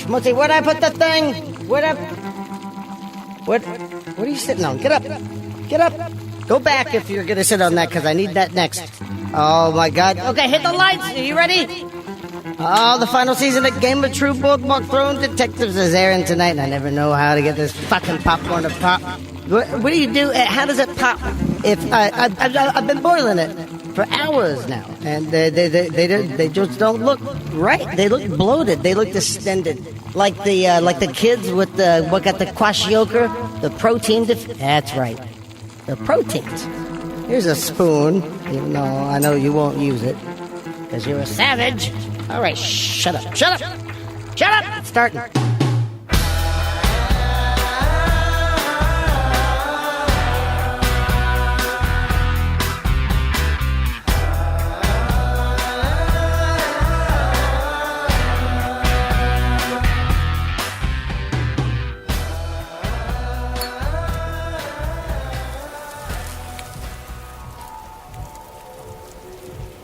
Schmutzy, where'd I put the thing? What are you sitting on? Get up. Get up. Go back if you're going to sit on that, because I need that next. Oh, my God. Okay, hit the lights. Are you ready? Oh, the final season of Game of True Boardwalk Throne Detectives is airing tonight, and I never know how to get this fucking popcorn to pop. What do you do? How does it pop? If I've been boiling it for hours now, and they just don't look right. They look bloated. They look distended, like the kids with what got the kwashiorkor, the protein. That's right, the proteins. Here's a spoon, even though I know you won't use it because you're a savage. All right, shut up, shut up, shut up. It's starting.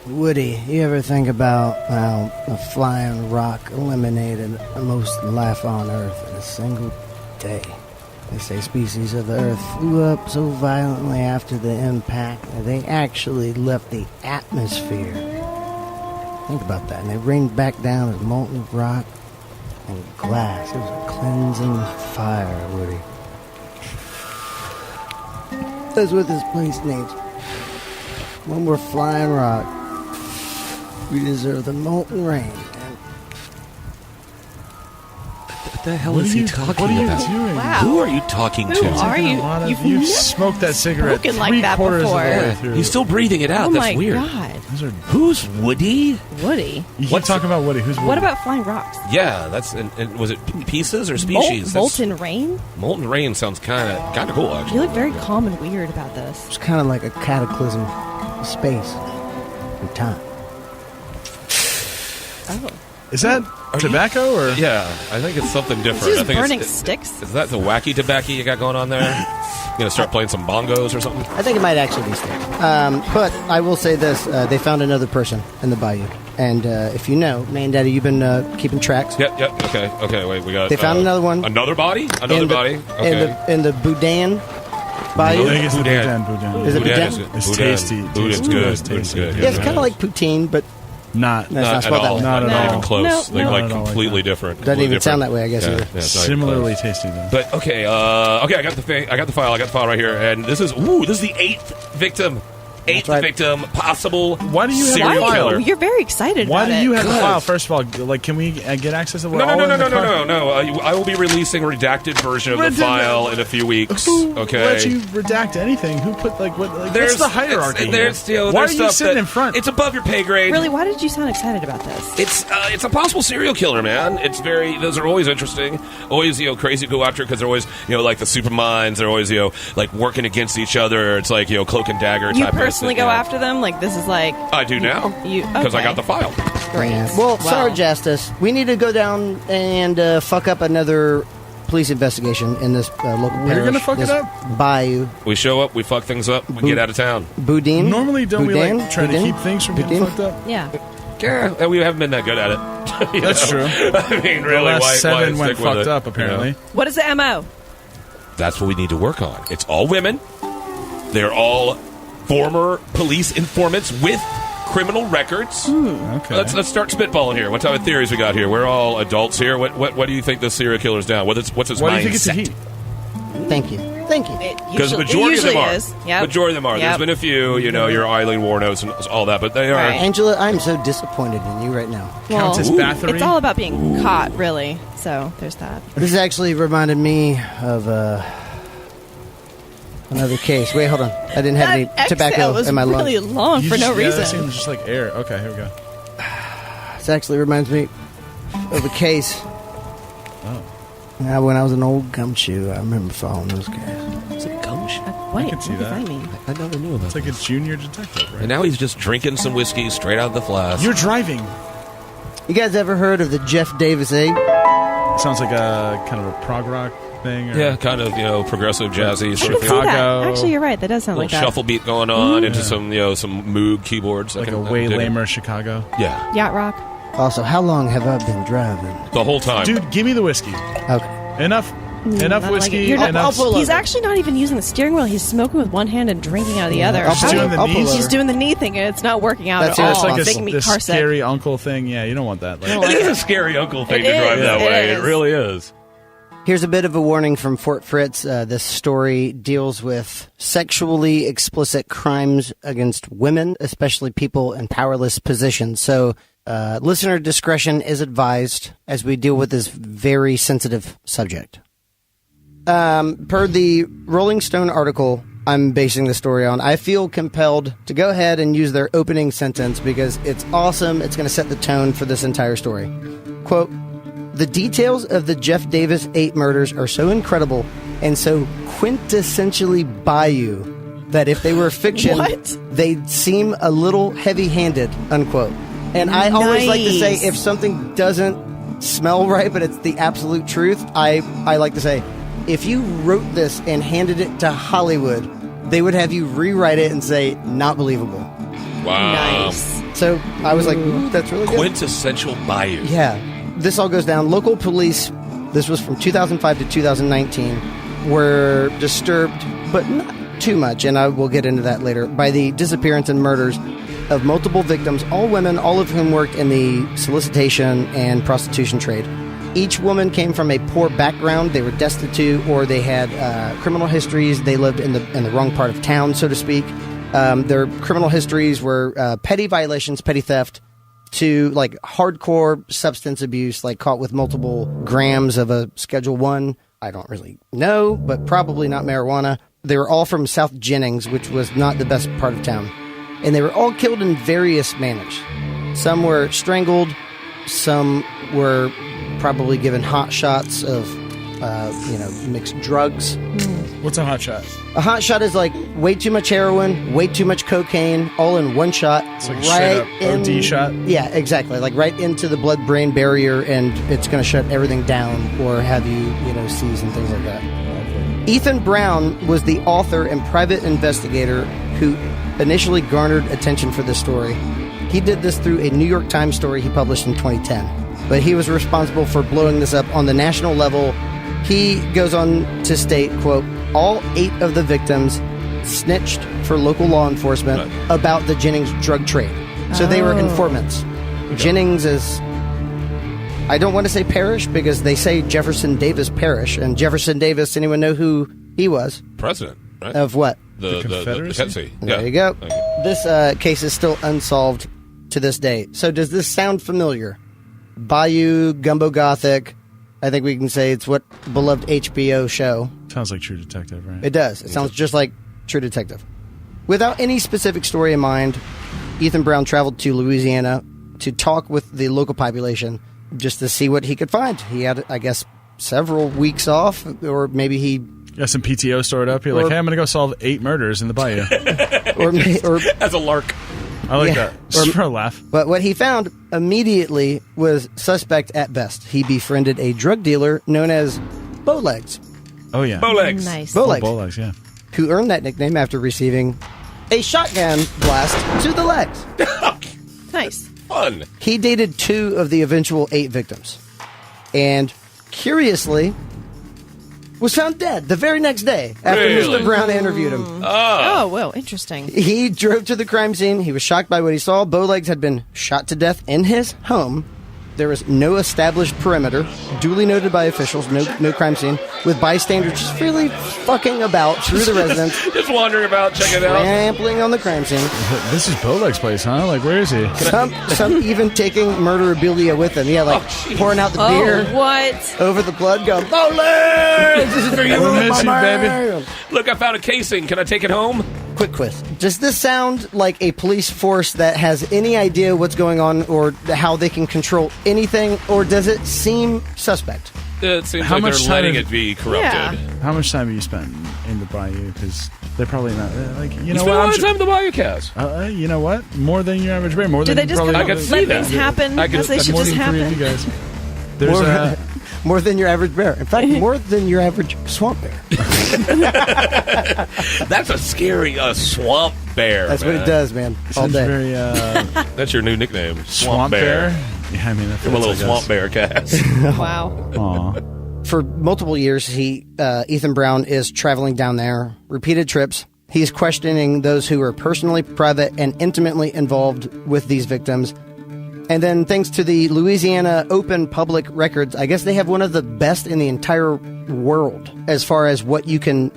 Woody, you ever think about how a flying rock eliminated the most life on Earth in a single day? They say species of the Earth flew up so violently after the impact that they actually left the atmosphere. Think about that. And they rained back down as molten rock and glass. It was a cleansing fire, Woody. That's what this place needs. When we're flying rock, we deserve the molten rain. What the hell is he talking about? Wow. Who are you talking to? Who are you? You've smoked that cigarette like that three-quarters of the before. way through. He's still breathing it out. Oh That's my weird. God. Who's Woody? Woody. You keep talking about Woody. Who's Woody? What about flying rocks? Yeah, that's and was it pieces or species? Molten rain? Molten rain sounds kind of cool, You actually. look very calm and weird about this. It's kind of like a cataclysm of space and time. Oh. Is that tobacco or? Yeah, I think it's something different. Is I he think burning sticks? Is that the wacky tobacco you got going on there? You gonna start playing some bongos or something? I think it might actually be sticks. But I will say this: they found another person in the bayou, and if you know, Man Daddy, you've been keeping tracks. Yep. Okay. Wait, we got. They found another one. Another body. Another body. Okay. In the Boudin bayou. I think it's the Boudin. Boudin. Is it Boudin? Boudin? It's tasty. Boudin's good. Boudin's good. Yeah, it's kind of like poutine, but Not No, it's Not at spelled that all. way. Not at Not all. even close. No, no. Like Not at all completely like that. different. Doesn't Completely even sound different. that way, I guess, Yeah, either. yeah, it's not even Similarly close. tasty though. But okay, I got the file right here, and this is the 8th victim. Eighth right. victim, possible Why do you have serial a file? killer. You're very excited Why about do it. you have the Good. file? First of all, like, can we get access to it? No. I will be releasing a redacted version of the file in a few weeks. Who Okay. let you redact anything? Who put like what? Like, There's what's the hierarchy? There's, you know, Why are there's you stuff sitting that- in front? It's above your pay grade. Really, why did you sound excited about this? It's a possible serial killer, man. Those are always interesting. Always, crazy to go after because they're always, like the super minds. They're always, like working against each other. It's like, cloak and dagger You type of personally thing, go after them? Like, this is like... I do now because I okay. got the file. Great. Well, sorry, Justice. We need to go down and fuck up another police investigation in this local parish. We're gonna fuck it this up? Bayou. We show up, we fuck things up, we get out of town. Boudin? Normally, don't Boudin? we like try to Boudin? keep things from getting Boudin? fucked up? Yeah. Yeah, and we haven't been that good at it. You That's know? true. I mean, The really, last why 7 went stick with fucked it, up apparently. What is the MO? That's what we need to work on. It's all women. They're all former police informants with criminal records. Okay. Let's start spitballing here. What type of theories we got here? We're all adults here. What do you think this serial killer's down? What's his Why do mindset? you think it's a he? Thank you. Because the majority of them are. Is. Yep. Majority of them are. Yep. There's been a few, your Eileen Warnos and all that, but they are. Right. Angela, I'm so disappointed in you right now. Countess Bathory? It's all about being caught, really. So there's that. This actually reminded me of another case. Wait, hold on. I didn't have any That tobacco exhale was in my lungs. really long You for just- no yeah, reason. That seems just like air. Okay, here we go. This actually reminds me of a case. Oh. Now, when I was an old gumshoe, I remember following those guys. It's a gumshoe. Wait, I can see what does that. that mean? I never knew about It's like a junior detective, right? And now he's just drinking some whiskey straight out of the flask. You're driving. You guys ever heard of the Jeff Davis egg? Sounds like a kind of a prog rock thing. Or Yeah, kind of, progressive, jazzy sort I of can thing. see that. Chicago. Actually, you're right. That does sound Little like that. shuffle beat going on into some, some Moog keyboards. like I a can- way I dig it. lamer Chicago. Yeah. Yacht rock. Also, how long have I been driving? The whole time. Dude, give me the whiskey. Okay. Enough whiskey. You're not- Enough. He's actually not even using the steering wheel. He's smoking with one hand and drinking out of the other. I'll He's doing the I'll pull knees? over. He's doing the knee thing, and it's not working out That's at all. It's like It's making me this car sick. scary uncle thing. Yeah, you don't want that. Like, It is a scary uncle thing It to drive is, that it way. is. It really is. Here's a bit of a warning from Fort Fritz. This story deals with sexually explicit crimes against women, especially people in powerless positions. So listener discretion is advised as we deal with this very sensitive subject. Per the Rolling Stone article I'm basing the story on, I feel compelled to go ahead and use their opening sentence because it's awesome. It's going to set the tone for this entire story. Quote, "The details of the Jeff Davis 8 murders are so incredible and so quintessentially Bayou that if they were fiction, What? they'd seem a little heavy-handed," unquote. And I always like to say, Nice. if something doesn't smell right, but it's the absolute truth, I like to say, if you wrote this and handed it to Hollywood, they would have you rewrite it and say, not believable. Wow. Nice. So I was like, ooh, that's really good. Quintessential Bayou. Yeah. This all goes down. Local police, this was from 2005 to 2019, were disturbed, but not too much, and I will get into that later, by the disappearance and murders of multiple victims, all women, all of whom worked in the solicitation and prostitution trade. Each woman came from a poor background. They were destitute, or they had criminal histories. They lived in the wrong part of town, so to speak. Their criminal histories were petty violations, petty theft, to like hardcore substance abuse, like caught with multiple grams of a Schedule 1. I don't really know, but probably not marijuana. They were all from South Jennings, which was not the best part of town. And they were all killed in various manners. Some were strangled. Some were probably given hot shots of, mixed drugs. what's a hot shot? A hot shot is like way too much heroin, way too much cocaine, all in one shot. It's like a straight-up OD shot? Yeah, exactly. Like right into the blood-brain barrier, and it's going to shut everything down or have you, seize and things like that. Ethan Brown was the author and private investigator who initially garnered attention for this story. He did this through a New York Times story he published in 2010. But he was responsible for blowing this up on the national level. He goes on to state, quote, "All 8 of the victims snitched for local law enforcement about the Jennings drug trade." So they were informants. Jennings is, I don't want to say parish because they say Jefferson Davis Parish. And Jefferson Davis, anyone know who he was? President, right? Of what? The Confederacy. There you go. This case is still unsolved to this day. So does this sound familiar? Bayou, Gumbo Gothic. I think we can say it's what beloved HBO show. Sounds like True Detective, right? It does. It sounds just like True Detective. Without any specific story in mind, Ethan Brown traveled to Louisiana to talk with the local population just to see what he could find. He had, I guess, several weeks off, or maybe he... Got some PTO stored up. You're like, hey, I'm going to go solve 8 murders in the bayou. or As a lark. I like that. Just for a laugh. But what he found immediately was suspect at best. He befriended a drug dealer known as Bowlegs. Oh, yeah. Bowlegs. Nice. Bowlegs, Bowlegs, yeah. who earned that nickname after receiving a shotgun blast to the legs. Nice. Fun. He dated 2 of the eventual 8 victims. And curiously, was found dead the very next day after Really? Mr. Brown interviewed him. Oh, well, interesting. He drove to the crime scene. He was shocked by what he saw. Bowlegs had been shot to death in his home. There was no established perimeter, duly noted by officials, no crime scene, with bystanders just really fucking about through the residence, Just wandering about, checking it out. trampling on the crime scene. This is Bowleg's place, huh? Like, where is he? Some even taking murderabilia with them. Yeah, like pouring out the beer What? over the blood, going, Bowlegs! This is for you, We miss you, my baby. man." Look, I found a casing. Can I take it home? Quick quiz. Does this sound like a police force that has any idea what's going on or how they can control anything, or does it seem suspect? It seems How like much they're time letting have- it be corrupted. Yeah. How much time have you spent in the bayou? Because they're probably not, like, you You know spend a what? lot I'm of sure- time in the Bayou Cast. You know what? More than your average bear. More Do than they just probably kind I of can let see things that. happen I can- as they should more just than 3 of you happen? guys. There's More than your average bear. In fact, more than your average swamp bear. That's a scary swamp bear. That's what it does, man. All sounds day. very That's your new nickname, swamp bear. Yeah, I mean, that's From a little swamp bear, Kaz. Wow. Aw. For multiple years, Ethan Brown is traveling down there, repeated trips. He's questioning those who are personally, private, and intimately involved with these victims. And then thanks to the Louisiana Open Public Records, I guess they have one of the best in the entire world as far as what you can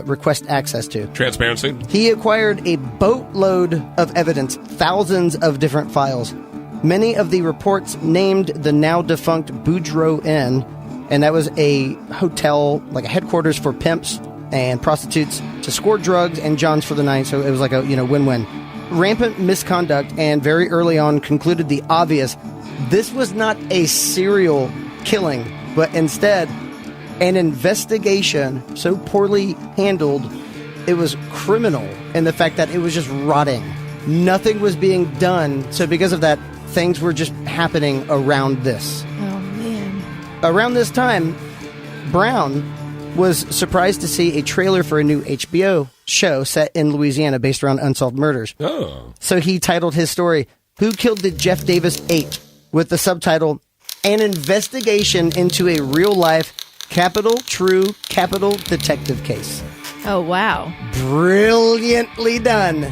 request access to. Transparency. He acquired a boatload of evidence, thousands of different files. Many of the reports named the now defunct Boudreaux Inn, and that was a hotel, like a headquarters for pimps and prostitutes to score drugs and johns for the night. So it was like a win-win. Rampant misconduct, and very early on concluded the obvious. This was not a serial killing, but instead an investigation so poorly handled, it was criminal in the fact that it was just rotting. Nothing was being done. So because of that, things were just happening around this. Oh, man. Around this time, Brown was surprised to see a trailer for a new HBO show set in Louisiana based around unsolved murders. Oh. So he titled his story, Who Killed the Jeff Davis 8? With the subtitle, An Investigation into a Real-Life Capital True Capital Detective Case. Oh, wow. Brilliantly done.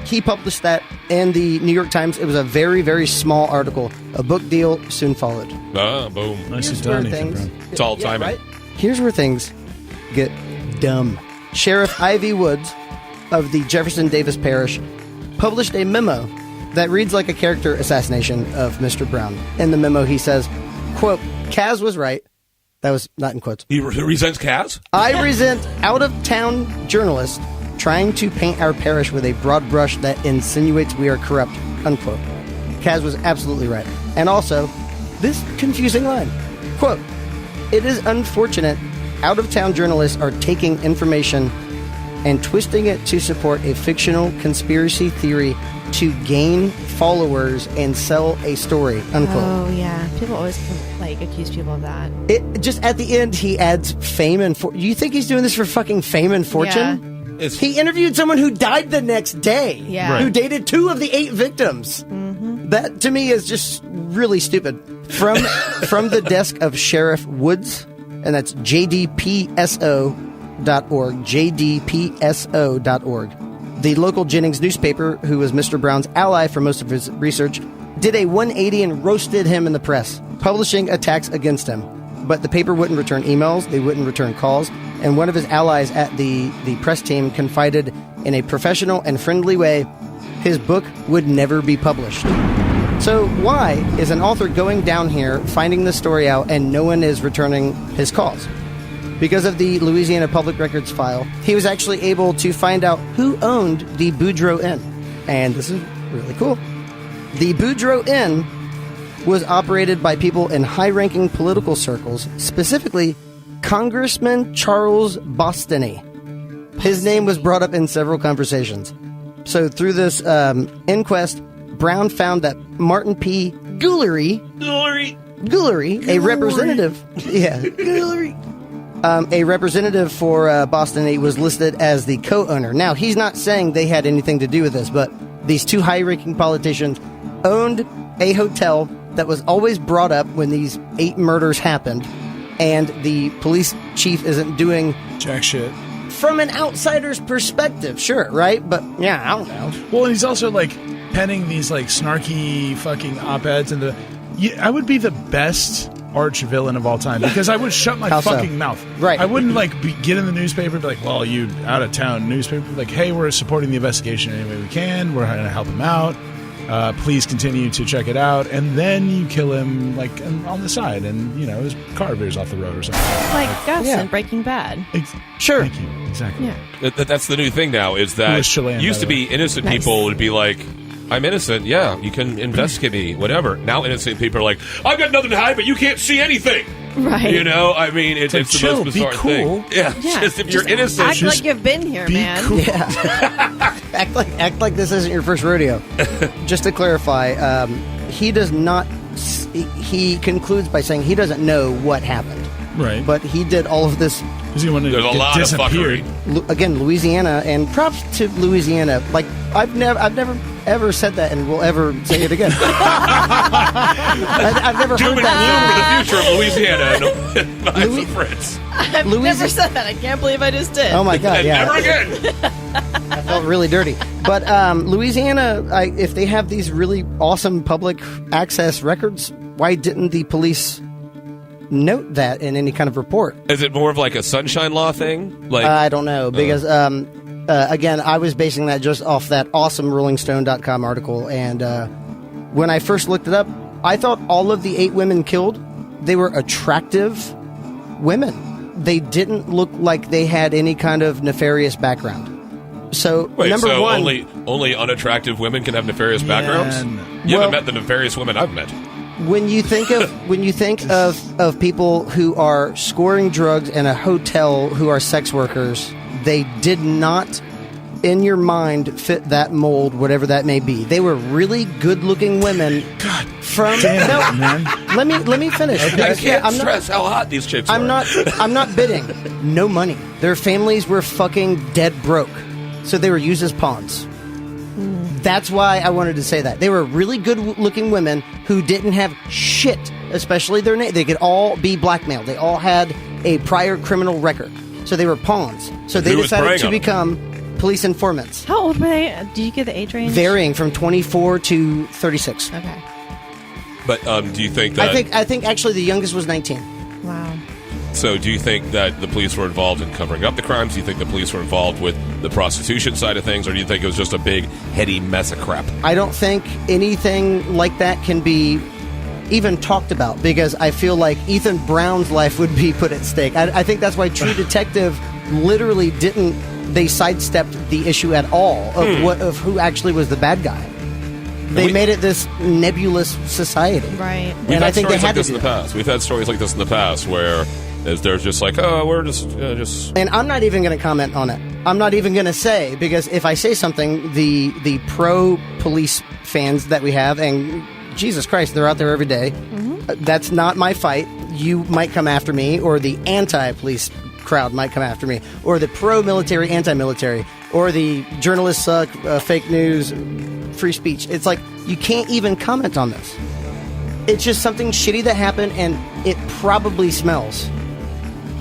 He published that in the New York Times. It was a very, very small article. A book deal soon followed. Ah, boom. Nicely Here's where done, Ethan things- Brown. It's all timing. right? Here's where things get dumb. Sheriff Ivy Woods of the Jefferson Davis Parish published a memo that reads like a character assassination of Mr. Brown. In the memo, he says, quote, Kaz was right. That was not in quotes. He resents Kaz? I resent out-of-town journalists trying to paint our parish with a broad brush that insinuates we are corrupt, unquote. Kaz was absolutely right. And also, this confusing line, quote, it is unfortunate out-of-town journalists are taking information and twisting it to support a fictional conspiracy theory to gain followers and sell a story, unquote. Oh, yeah. People always, accuse people of that. It just at the end, he adds fame and you think he's doing this for fucking fame and fortune? It's- He interviewed someone who died the next day. Yeah. Right. Who dated 2 of the 8 victims. Mm-hmm. That, to me, is just really stupid. From the desk of Sheriff Woods, and that's jdpso.org, jdpso.org. The local Jennings newspaper, who was Mr. Brown's ally for most of his research, did a 180 and roasted him in the press, publishing attacks against him. But the paper wouldn't return emails, they wouldn't return calls, and one of his allies at the press team confided in a professional and friendly way his book would never be published. So why is an author going down here, finding the story out, and no one is returning his calls? Because of the Louisiana Public Records file, he was actually able to find out who owned the Boudreaux Inn. And this is really cool. The Boudreaux Inn was operated by people in high-ranking political circles, specifically Congressman Charles Bostany. His name was brought up in several conversations. So through this inquest, Brown found that Martin P. Gullery, a representative, a representative for Bostany was listed as the co-owner. Now, he's not saying they had anything to do with this, but these 2 high-ranking politicians owned a hotel that was always brought up when these 8 murders happened, and the police chief isn't doing Jack shit. from an outsider's perspective, sure, right? But yeah, I don't know. Well, he's also penning these snarky fucking op-eds and I would be the best arch villain of all time because I would shut my How so? fucking mouth. Right. I wouldn't get in the newspaper and be like, well, you out of town newspaper, like, hey, we're supporting the investigation any way we can. We're going to help him out. Please continue to check it out. And then you kill him on the side and, his car veers off the road or something. Like Gus Yeah. in Breaking Bad. Sure. Thank you. Exactly. Yeah. That's the new thing now, is Who that is Chilean, used by to the be innocent Nice. people would be like, I'm innocent, yeah, you can investigate me, whatever. Now innocent people are like, I've got nothing to hide, but you can't see anything. Right. I mean, it's like, the chill, most be bizarre cool. thing. Yeah, Yeah. just if you're innocent. Act like you've been here, Be man. cool. Act like this isn't your first rodeo. Just to clarify, he does not. He concludes by saying he doesn't know what happened. Right. But he did all of this. Because he wanted to There's a get lot of disappeared. fuckery. Again, Louisiana, and props to Louisiana. Like, I've never ever said that, and will ever say it again. I've never Doom heard and that. gloom for the future of Louisiana and Eyes of Fritz. I've never said that. I can't believe I just did. Oh my God! And Yeah, never again. I felt really dirty. But Louisiana, if they have these really awesome public access records, why didn't the police note that in any kind of report? Is it more of like a sunshine law thing? Like I don't know, because again, I was basing that just off that awesome RollingStone.com article, and when I first looked it up, I thought all of the 8 women killed, they were attractive women. They didn't look like they had any kind of nefarious background. So wait, number so one, only unattractive women can have nefarious backgrounds? You Well- haven't met the nefarious women I've met. when you think of people who are scoring drugs in a hotel who are sex workers, they did not, in your mind, fit that mold, whatever that may be. They were really good-looking women. God, from damn it, man. Let me finish. I Because, can't I'm not. stress how hot these chicks I'm were. not bidding. No money. Their families were fucking dead broke, so they were used as pawns. That's why I wanted to say that. They were really good-looking women who didn't have shit, especially their name. They could all be blackmailed. They all had a prior criminal record, so they were pawns. So they Who was decided preying to on them? become police informants, How old were they? Did you get the age range? varying from 24 to 36. Okay. But do you think that? I think actually the youngest was 19. Wow. So do you think that the police were involved in covering up the crimes? Do you think the police were involved with the prostitution side of things? Or do you think it was just a big, heady mess of crap? I don't think anything like that can be even talked about, because I feel like Ethan Brown's life would be put at stake. I think that's why True Detective literally didn't. They sidestepped the issue at all of who actually was the bad guy. They made it this nebulous society. Right. We've And I had think they stories had like to this in do the that. past. We've had stories like this in the past where there's just like, oh, we're just. And I'm not even going to comment on it. I'm not even going to say, because if I say something, the pro police fans that we have, and Jesus Christ, they're out there every day. That's not my fight. You might come after me, or the anti-police crowd might come after me, or the pro-military, anti-military, or the journalists suck, fake news, free speech. It's like, you can't even comment on this. It's just something shitty that happened, and it probably smells.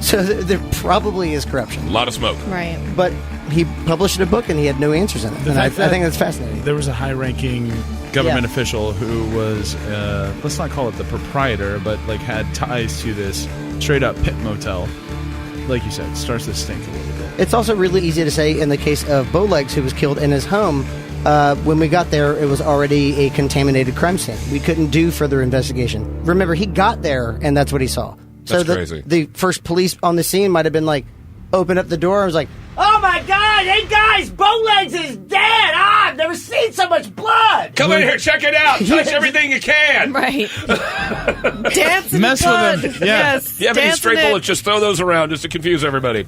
So there probably is corruption. A lot of smoke. Right. But he published a book and he had no answers in it. And I think that's fascinating. There was a high-ranking government Yeah. official who was, let's not call it the proprietor, but like had ties to this straight-up pit motel. Like you said, it starts to stink a little bit. It's also really easy to say in the case of Bowlegs, who was killed in his home. When we got there, it was already a contaminated crime scene. We couldn't do further investigation. Remember, he got there and that's what he saw. That's crazy. The first police on the scene might have been like, open up the door and was like, oh my God, hey guys, Bowlegs is dead. I've never seen so much blood. Come in here, check it out. Touch everything you can. Right. Dance in Mess the with blood. them. Yeah. Yes. If you have any dance stray in it. bullets, just throw those around just to confuse everybody.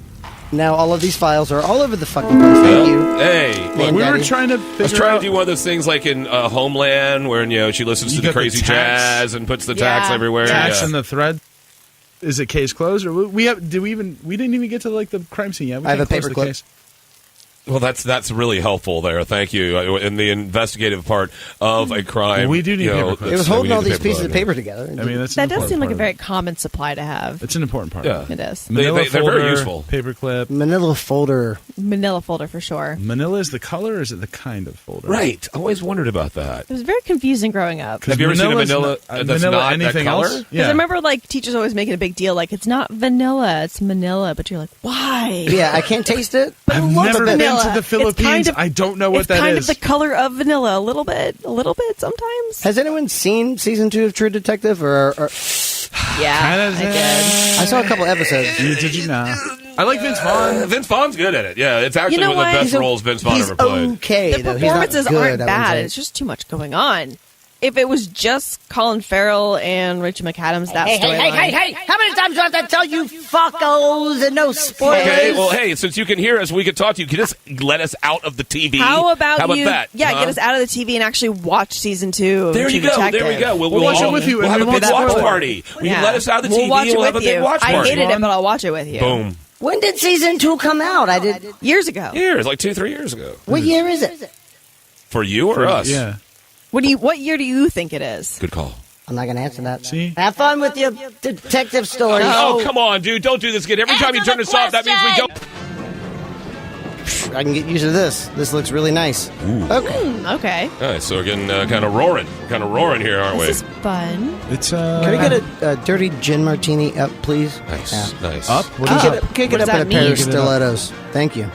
Now all of these files are all over the fucking place. Thank you. Hey, look, Man, We were Daddy. trying to I was figure trying out... to do one of those things like in Homeland, where she listens You to the got the crazy tax. jazz and puts the tax Yeah. everywhere. Tax Yeah. in the thread. Is it case closed, or we didn't even get to like the crime scene yet? We I have can't a close the paperclip. case. Well, that's really helpful there. Thank you. In the investigative part of a crime, We do need paperclips. It was we holding need all the these pieces of paperclip. paper together. I mean, that's That an does seem like a important very part. common supply to have. It's an important part. Yeah. It is. Manila they're very folder, useful. Paperclip. Manila folder. Manila folder for sure. Manila is the color, or is it the kind of folder? Right. I always wondered about that. It was very confusing growing up. Have you ever seen a Manila's manila not- that's Manila not anything that color? else? Because Yeah. I remember like teachers always making a big deal, like it's not vanilla, it's Manila. But you're like, why? Yeah, I can't taste it. But I've it looks never been vanilla. to the It's Philippines. kind of- I don't know what it's that kind is. of the color of vanilla, a little bit sometimes. Has anyone seen season 2 of True Detective? Or Yeah, Kinda I did. I saw a couple episodes. Did you know? I like Vince Vaughn. Vince Vaughn's good at it. Yeah, it's actually You know one of the what? best roles Vince Vaughn He's ever played. okay, The though. He's not performances good, I aren't wouldn't bad. say. It's just too much going on. if it was just Colin Farrell and Rachel McAdams, that storyline. Hey! How many times do I have to tell you fuckos and no spoilers? Okay, well, hey, since you can hear us, we can talk to you. Can you just let us out of the TV? How about you? that? Yeah, get us out of the TV and actually watch season 2. There you go. There we go. We'll watch it with you. We'll have a and we big won't watch spoil it. party. You Yeah. can let us out of the TV. Watch it We'll have a with big you. watch I party. hated it, but I'll watch it with you. Boom. When did season 2 come out? I did. Years ago. Years, like 2-3 years ago. What year is it? For you or us? Yeah. What year do you think it is? Good call. I'm not going to answer that. See? Have fun with your detective stories. Oh, come on, dude. Don't do this again. Every time you turn this off, that means we go. I can get used to this. This looks really nice. Okay. Okay. All right, so we're getting kind of roaring. Kind of roaring here, aren't we? This is fun. It's Can we get a dirty gin martini up, please? Nice, Yeah. nice. up. What Can is you up? get What up does in a that pair mean? of stilettos? Thank you.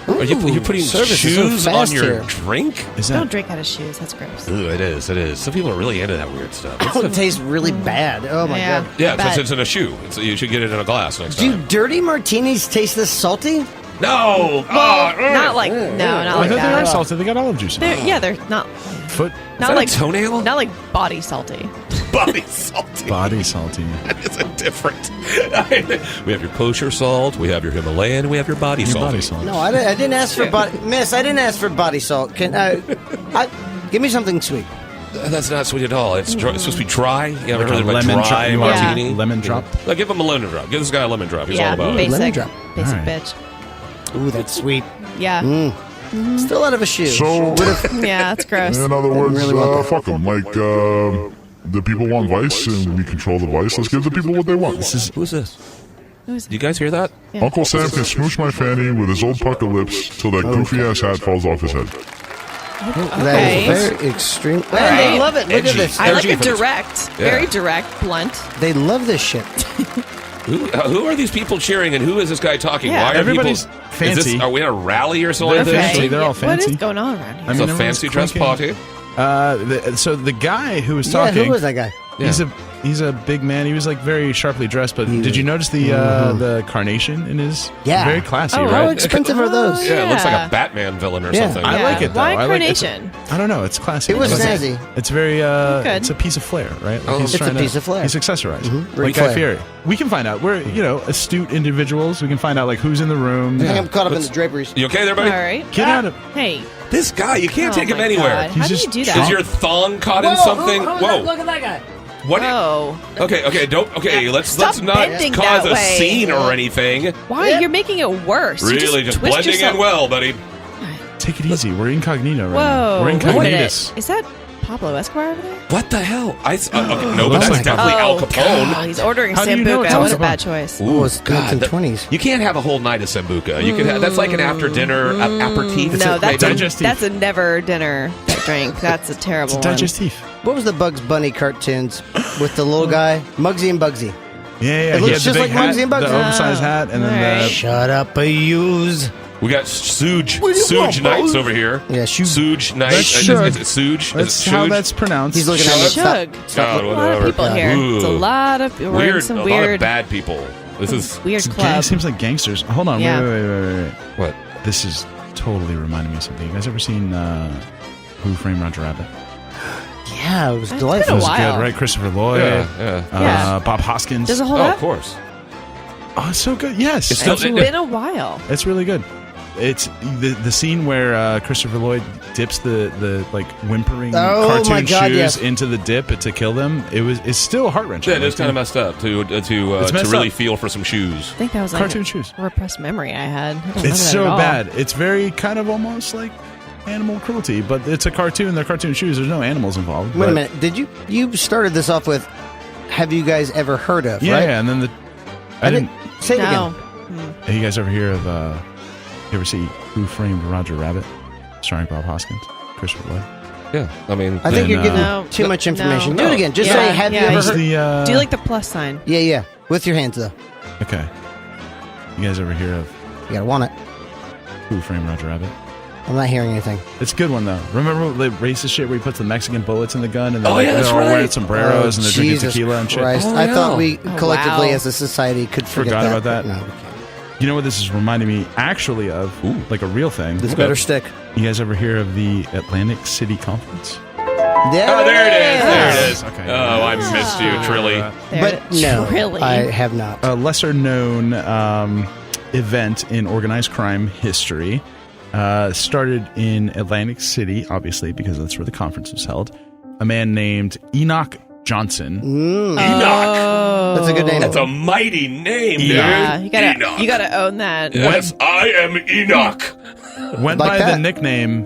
Are you putting service is so shoes on fast your here. drink? Is Don't that? drink out of shoes. That's gross. Ooh, it is. It is. Some people are really into that weird stuff. It tastes really bad. Oh my god. Yeah, I bet. since it's in a shoe. You should get it in a glass next Do time. dirty martinis taste this salty? No! Not like not I like thought they are that. salted. They got olive juice. In it. They're not Foot that a like toenail? Not like body salty. Body salty. body salty. It's a different. We have your kosher salt, we have your Himalayan, we have your body Your salt. body salt. No, I didn't ask for body. Miss, I didn't ask for body salt. Can give me something sweet? That's not sweet at all. It's supposed to be dry. You ever Like heard a of a lemon dry drop. You want martini? lemon drop? Like, give him a lemon drop. Give this guy a lemon drop. He's all about it. basic, Lemon drop. basic All right. bitch. Ooh, that's sweet. Yeah, Still out of a shoe. So, yeah, that's gross. in other words, really want that. fuck them. Like, the people want vice, and we control the vice. Let's give the people what they want. Who's this? Who is Do you guys hear that? Yeah. Uncle Sam can smooch my fanny with his old pucker lips till that goofy-ass hat falls off his head. That is very extreme. Man, they right. love it. Look Edgy. at this. I like Energy it for the- direct, very direct, blunt. They love this shit. Who are these people cheering, and who is this guy talking? Yeah. Why are Everybody's people, fancy. Are we in a rally or something? They're like this? fancy. They're all fancy. What is going on around here? I It's mean, a fancy dress clinking. party. So the guy who was Yeah, talking, who was that guy? he's a big man. He was like very sharply dressed. But did you notice the carnation in his? Yeah. Very classy, Oh, How right? expensive are those? Yeah, it looks like Yeah. a Batman villain or Yeah. something. I Yeah. like it though. Why I like it. carnation? I don't know. It's classy. It was I like snazzy. It's very. Good. It's a piece of flair, right? Like It's trying a piece of flair. He's accessorized, Ric like Guy Flair. Fieri. We can find out. We're astute individuals. We can find out like who's in the room. I think I'm caught up in the draperies. You okay there, buddy? All right. Get out of. Hey, This guy, you can't oh take him my anywhere. God. How He's do just you do Is that? your thong caught in something? Whoa! Look at that guy. What? Oh, Okay, don't. Okay, let's Stop not bending cause that a way. scene or anything. why? Yeah. You're making it worse. You Really, just twist blending yourself. in well, buddy. Take it easy. We're incognito right Whoa, now. We're wait a minute. incognitus. Is that Pablo Escobar over there? What the hell? Okay, no, but Looks that's like definitely Al Capone. God, he's ordering How do you know Sambuca. it's What Al a bad Capone? choice. Ooh, it's 1920s. You can't have a whole night of Sambuca. You could have, that's like an after dinner aperitif. No, that's maybe. digestif. that's a never dinner drink. That's a terrible It's a one. digestif. What was the Bugs Bunny cartoons with the little guy? Muggsy and Bugsy. Yeah. It He looks had the just big like Muggsy hat, and Bugsy. the oversized hat, and then Alright. the. Shut up, a use. We got Suge What do you want, Suge Knights bros? over here. Yeah, shoot. Suge Knight. That's Is Suge. it Suge? That's Is it how Suge? that's pronounced. He's looking at me. Shug. God, A lot of whatever. people here. It's a Ooh. lot of we're in Weird. some A lot weird of bad people. This is weird It's club. seems like gangsters. Hold on. Yeah. Wait. what? This is totally reminding me of something. You guys ever seen Who Framed Roger Rabbit? Yeah, it was It's delightful. been It a was while. good, right? Christopher Lloyd. Yeah. Yeah. Bob Hoskins. Does it hold Oh, up? of course. Oh, it's so good. Yes. It's still- It's been a while. It's really good. It's the scene where Christopher Lloyd dips the like whimpering Oh, cartoon my God, shoes yes. into the dip to kill them. It's still heart wrenching. Yeah, it is kind of messed up to messed really up. feel for some shoes. I think that was like Cartoon a shoes. repressed memory I had. I don't It's remember so that at all. bad. It's very kind of almost like animal cruelty, but it's a cartoon. They're cartoon shoes. There's no animals involved. Wait a but- minute. Did you started this off with, have you guys ever heard of, Yeah, right? yeah, and then I didn't. Say it No. again. Hey, you guys ever hear of? You ever see Who Framed Roger Rabbit, starring Bob Hoskins, Christopher Lloyd? Yeah, I mean, I think Then, you're giving No. too much information. No. Do it again. Just Yeah, say, have yeah, you ever He's heard? the. Do you like the plus sign? Yeah. With your hands, though. Okay. You guys ever hear of You gotta want it. Who Framed Roger Rabbit? I'm not hearing anything. It's a good one though. Remember the racist shit where he puts the Mexican bullets in the gun and they're, Oh, yeah, that's they're all right. wearing sombreros and they're drinking Jesus tequila and shit. Christ. Oh, I yeah. thought we Oh, collectively wow. as a society could forget Forgot that. about that? but No, we can't. You know what this is reminding me actually of? Like a real thing. This better stick. You guys ever hear of the Atlantic City Conference? There it is. There it is. Okay. Oh, I missed you, Trilly. But no, Really? I have not. A lesser-known event in organized crime history started in Atlantic City, obviously, because that's where the conference was held. A man named Enoch Johnson. Enoch. That's a good name. That's a mighty name, dude. Yeah, Enoch. you gotta own that. Yes, I am Enoch. Went Like by that. the nickname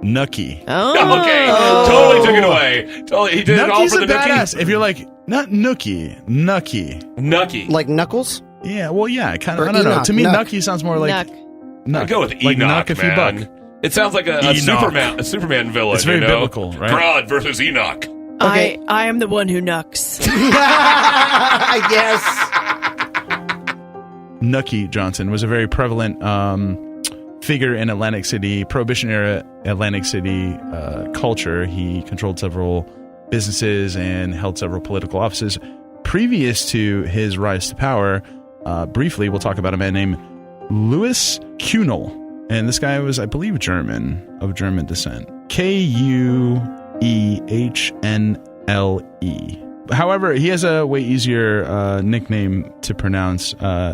Nookie. Oh. Okay, totally took it away. Totally, he did it all Nuckie's for a the badass. Nookie. If you're like, not Nookie, Nucky. Nucky. Like Knuckles? Yeah, well, yeah, kind of. Or I don't know. Enoch, To me, Nuck. Nucky sounds more like Nuck. Nuck. I go with like Enoch, Nuck if you man. buck. It sounds like a Enoch. Superman villain. It's very you know? biblical, right? God versus Enoch. Okay. I am the one who knucks. Yes. Nookie Johnson was a very prevalent figure in Atlantic City, Prohibition era Atlantic City culture. He controlled several businesses and held several political offices. Previous to his rise to power, briefly, we'll talk about a man named Louis Kuehnel. And this guy was, I believe, German, of German descent. Kuehnle. However, he has a way easier nickname to pronounce.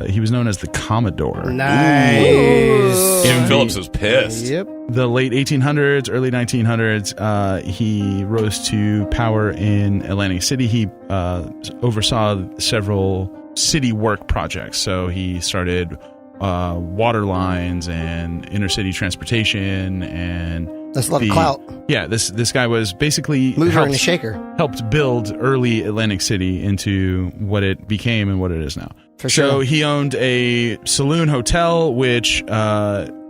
He was known as the Commodore. Nice. King Phillips is pissed. Yep. The late 1800s, early 1900s, he rose to power in Atlantic City. He oversaw several city work projects. So he started water lines and intercity transportation and That's a lot of clout. Yeah, this guy was basically Mover and a shaker. helped build early Atlantic City into what it became and what it is now. For So sure. he owned a saloon hotel, which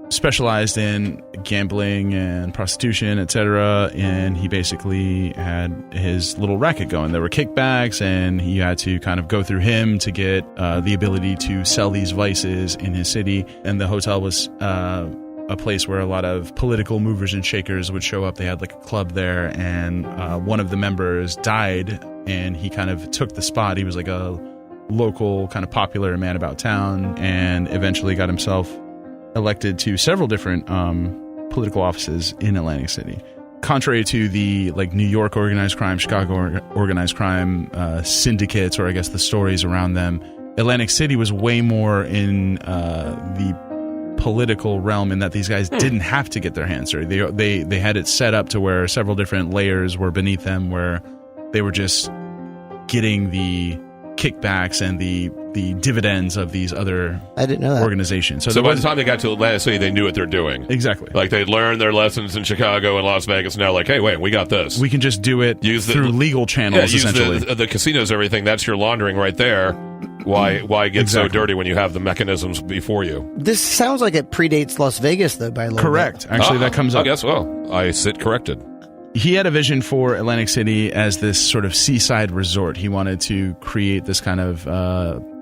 specialized in gambling and prostitution, etc. And he basically had his little racket going. There were kickbacks, and he had to kind of go through him to get the ability to sell these vices in his city. And the hotel was a place where a lot of political movers and shakers would show up. They had like a club there, and one of the members died, and he kind of took the spot. He was like a local kind of popular man about town, and eventually got himself elected to several different political offices in Atlantic City. Contrary to the like New York organized crime, Chicago organized crime syndicates, or I guess the stories around them, Atlantic City was way more in the political realm, in that these guys didn't have to get their hands dirty. They had it set up to where several different layers were beneath them, where they were just getting the kickbacks and the dividends of these other I didn't know that. organizations. So by the time they got to Atlantic City, they knew what they're doing. Exactly. Like they learned their lessons in Chicago and Las Vegas. Now, like, hey, wait, we got this. We can just do it through legal channels, use essentially. the casinos, everything. That's your laundering right there. Why get so Exactly. dirty when you have the mechanisms before you? This sounds like it predates Las Vegas, though, by a little Correct. Actually, that comes I up. guess. Well, I sit corrected. He had a vision for Atlantic City as this sort of seaside resort. He wanted to create this kind of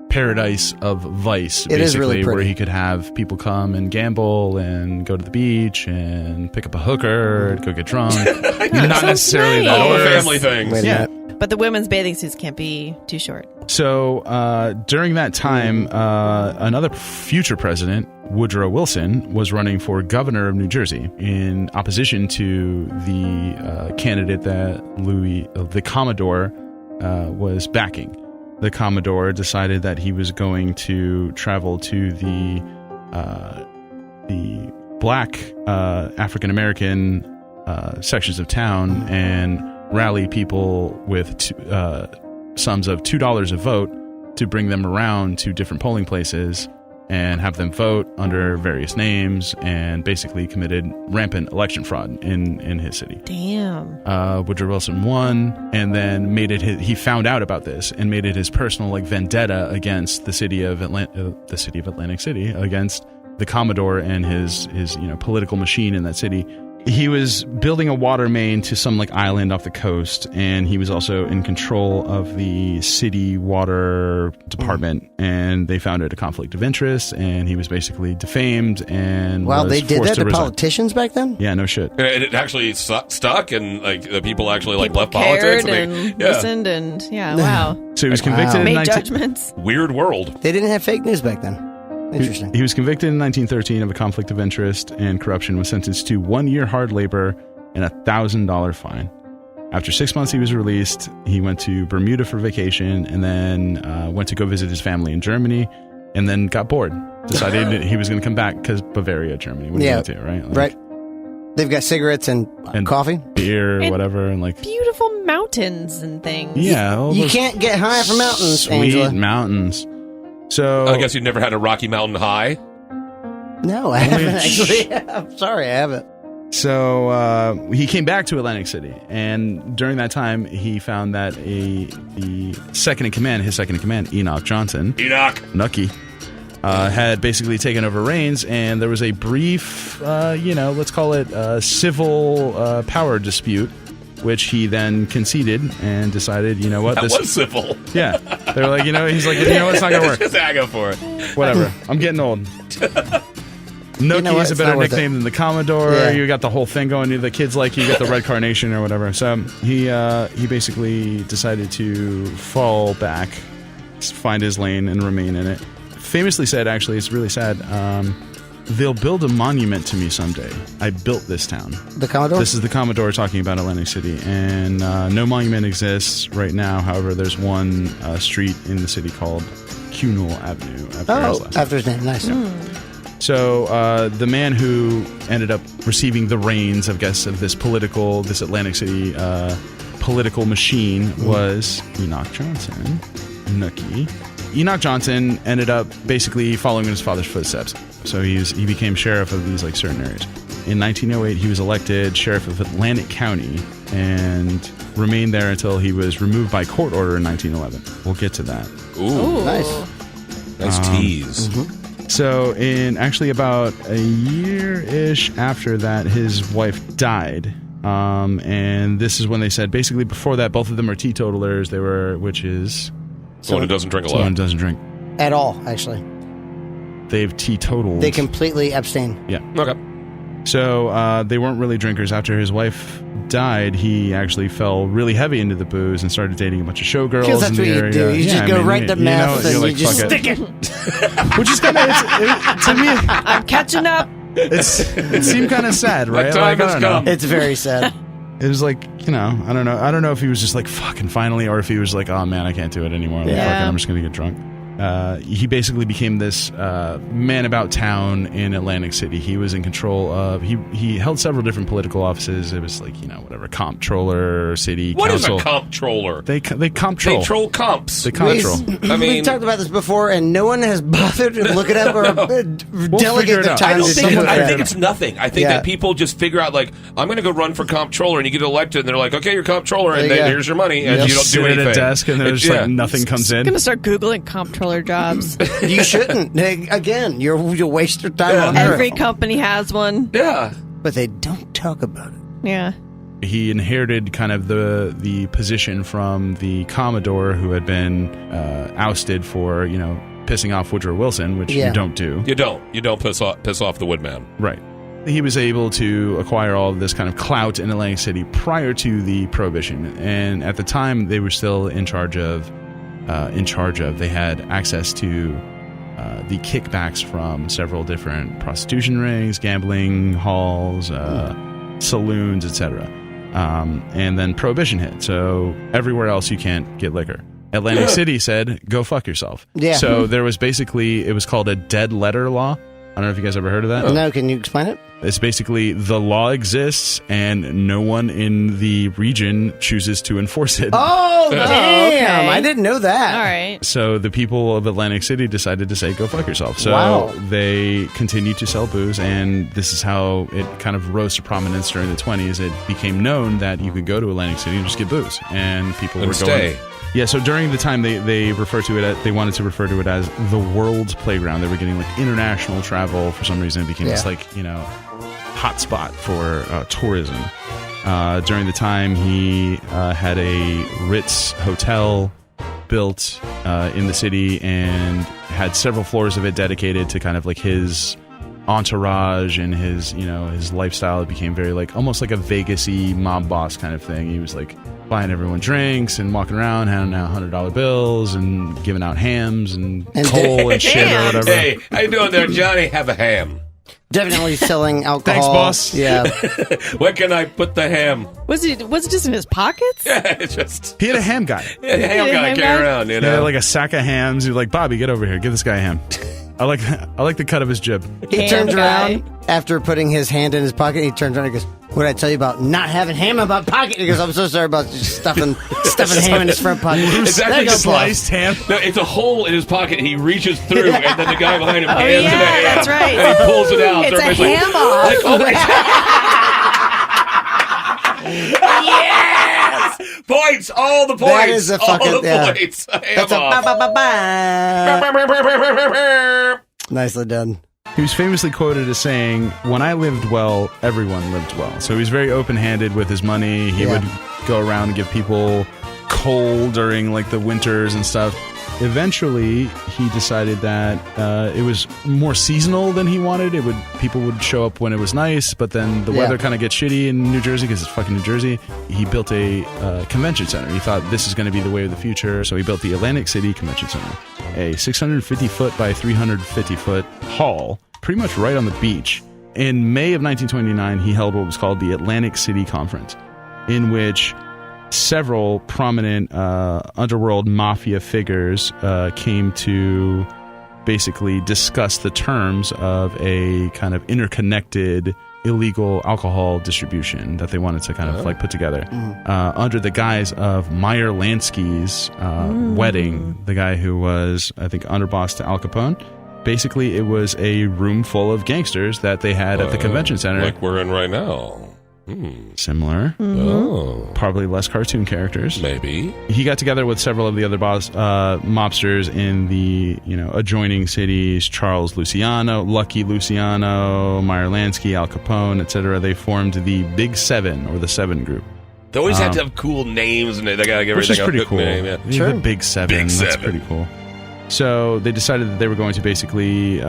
paradise of vice, It is really basically, where pretty. he could have people come and gamble and go to the beach and pick up a hooker, go get drunk. Not necessarily that nice. All the order. family things. Wait a Yeah. minute. But the women's bathing suits can't be too short. So during that time, another future president, Woodrow Wilson, was running for governor of New Jersey in opposition to the candidate that the Commodore was backing. The Commodore decided that he was going to travel to the black African American sections of town and rally people with sums of $2 a vote to bring them around to different polling places and have them vote under various names, and basically committed rampant election fraud in his city. Damn. Woodrow Wilson won, and then he found out about this and made it his personal like vendetta against the city of Atlantic City, against the Commodore and his political machine in that city. He was building a water main to some like island off the coast, and he was also in control of the city water department, and they found it a conflict of interest, and he was basically defamed and Wow, was they did forced that to resign. politicians back then? Yeah, no shit. And it actually stuck, and like the people actually like People left cared politics. and listened, and wow. So he was convicted in Made judgments. Weird world. They didn't have fake news back then. Interesting. He was convicted in 1913 of a conflict of interest and corruption, was sentenced to 1 year hard labor and $1,000 fine. After 6 months, he was released. He went to Bermuda for vacation and then went to go visit his family in Germany and then got bored. Decided he was going to come back because Bavaria, Germany. What do you do, right? Like, right. They've got cigarettes and coffee. Beer or And whatever. And like beautiful mountains and things. Yeah. all You those can't get high from mountains, sweet Angela. mountains. So I guess you've never had a Rocky Mountain High. No, I haven't actually. I'm sorry, I haven't. So he came back to Atlantic City, and during that time, he found that his second in command, Enoch Johnson, Nucky, had basically taken over reins, and there was a brief, let's call it a civil power dispute, which he then conceded and decided, you know what, That was civil. yeah, they were like, he's like, it's not gonna work. Just I go for it. Whatever, I'm getting old. Nucky what? is a It's better not worth nickname than the Commodore. Yeah. You got the whole thing going. The kids like you got the Red Carnation or whatever. So he basically decided to fall back, find his lane, and remain in it. Famously said, actually, it's really sad. They'll build a monument to me someday. I built this town. The Commodore? This is the Commodore talking about Atlantic City, and no monument exists right now. However, there's one street in the city called Cunel Avenue. After his name. Nice. So the man who ended up receiving the reins, I guess, of this Atlantic City political machine was Enoch Johnson, Nucky. Enoch Johnson ended up basically following in his father's footsteps. So he became sheriff of these like certain areas. In 1908, he was elected sheriff of Atlantic County and remained there until he was removed by court order in 1911. We'll get to that. Ooh, Nice. tease. So in actually about a year-ish after that, his wife died. And this is when they said, basically before that, both of them are teetotalers. Someone who doesn't drink a lot. Someone who doesn't drink. At all, actually. They've teetotaled. They completely abstain. Yeah. Okay. So they weren't really drinkers. After his wife died, he actually fell really heavy into the booze and started dating a bunch of showgirls. Because that's in what the you area. do. You just go right to meth and you're you just fuck stick it. Which is kind of, to me, I'm catching up. it seemed kind of sad, right? That time Like, I has don't know. come. It's very sad. It was like, I don't know. I don't know if he was just like, fucking finally, or if he was like, oh man, I can't do it anymore. Like, Yeah. fuck it, I'm just going to get drunk. He basically became this man about town in Atlantic City. He was in control of, he held several different political offices. It was like, comptroller, city What council. is a comptroller? They comptroll. They troll comps. They control. I mean- we've talked about this before, and no one has bothered to look it up or figure delegate it the out. time to someone. I think it's nothing. I think Yeah. that people just figure out, like, I'm going to go run for comptroller, and you get elected, and they're like, okay, you're comptroller, and There you then go. here's your money, and They'll you don't sit do anything. at a desk and there's like nothing comes in. I'm gonna start Googling comptroller jobs. You shouldn't. Again, you'll waste your time on Every Earth. company has one. Yeah. But they don't talk about it. Yeah. He inherited kind of the position from the Commodore, who had been ousted for pissing off Woodrow Wilson, which Yeah. you don't do. You don't piss off the woodman. Right. He was able to acquire all of this kind of clout in Atlantic City prior to the Prohibition, and at the time they were still in charge of. They had access to the kickbacks from several different prostitution rings, gambling halls, saloons, etc. And then Prohibition hit, so everywhere else you can't get liquor. Atlantic City said, "Go fuck yourself." Yeah. So there was basically, it was called a dead letter law. I don't know if you guys ever heard of that. No, can you explain it? It's basically the law exists and no one in the region chooses to enforce it. Oh, damn. okay. I didn't know that. All right. So the people of Atlantic City decided to say, go fuck yourself. So Wow. they continued to sell booze, and this is how it kind of rose to prominence during the 20s. It became known that you could go to Atlantic City and just get booze, and people And were stay. going. Yeah, so during the time they refer to it, they wanted to refer to it as the world's playground. They were getting like international travel for some reason. It became this hot spot for tourism. During the time, he had a Ritz hotel built in the city and had several floors of it dedicated to kind of like his entourage and his lifestyle. It became very like almost like a Vegas-y mob boss kind of thing. He was like buying everyone drinks and walking around handing out $100 bills and giving out hams and coal and shit or whatever. Hey, how you doing there, Johnny? Have a ham. Definitely selling alcohol. Thanks, boss. Yeah. Where can I put the ham? Was it just in his pockets? It's just He had a ham guy. ham guy ham carry guy? around, you He had know. like a sack of hams. He was like, Bobby, get over here. Give this guy a ham. I like the cut of his jib. He Ham turns guy. around after putting his hand in his pocket. He turns around and goes, "What did I tell you about not having ham in my pocket?" He goes, "I'm so sorry about just stuffing ham in his front pocket." It's There actually you go, boss. Sliced ham. No, it's a hole in his pocket. He reaches through, and then the guy behind him hands yeah, him a ham. that's right. And he pulls it out. It's a Everybody's ham off. Like, oh my yes! Points! All the points! That is a fucking- all the yeah. points! Ham That's a off. ba-ba-ba-ba. Nicely done. He was famously quoted as saying, "When I lived well, everyone lived well." So he was very open-handed with his money. He would go around and give people coal during like the winters and stuff. Eventually, he decided that it was more seasonal than he wanted. People would show up when it was nice, but then the weather kind of gets shitty in New Jersey because it's fucking New Jersey. He built a convention center. He thought this is going to be the way of the future, so he built the Atlantic City Convention Center, a 650-foot by 350-foot hall, pretty much right on the beach. In May of 1929, he held what was called the Atlantic City Conference, in which several prominent underworld mafia figures came to basically discuss the terms of a kind of interconnected illegal alcohol distribution that they wanted to kind of like put together under the guise of Meyer Lansky's wedding, the guy who was, I think, underboss to Al Capone. Basically, it was a room full of gangsters that they had at the convention center. Like we're in right now. Similar. Oh, Probably less cartoon characters. maybe. He got together with several of the other mobsters in the adjoining cities: Charles Luciano, Lucky Luciano, Meyer Lansky, Al Capone, etc. They formed the Big Seven, or the Seven Group, They always have to have cool names, and they gotta give which is everything pretty a good cool. name. Yeah. The Big Seven. Big That's Seven. pretty cool. So they decided that they were going to basically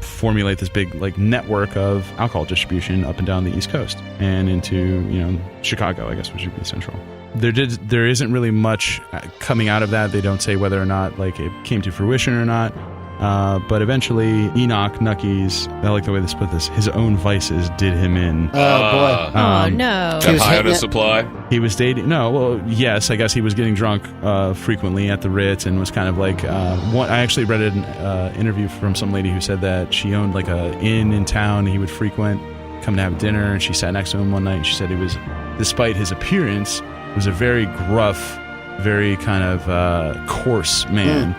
formulate this big network of alcohol distribution up and down the East Coast and into Chicago, I guess, which would be central. There isn't really much coming out of that. They don't say whether or not it came to fruition or not. But eventually, Enoch Nucky's, I like the way they put this, his own vices did him in. Oh, boy. Oh, no. Got was high on hitting his it. supply. He was dating. No, well, yes, I guess he was getting drunk frequently at the Ritz and was kind of like. I actually read an interview from some lady who said that she owned like a inn in town he would frequent, come to have dinner, and she sat next to him one night and she said he was, despite his appearance, was a very gruff, very kind of coarse man.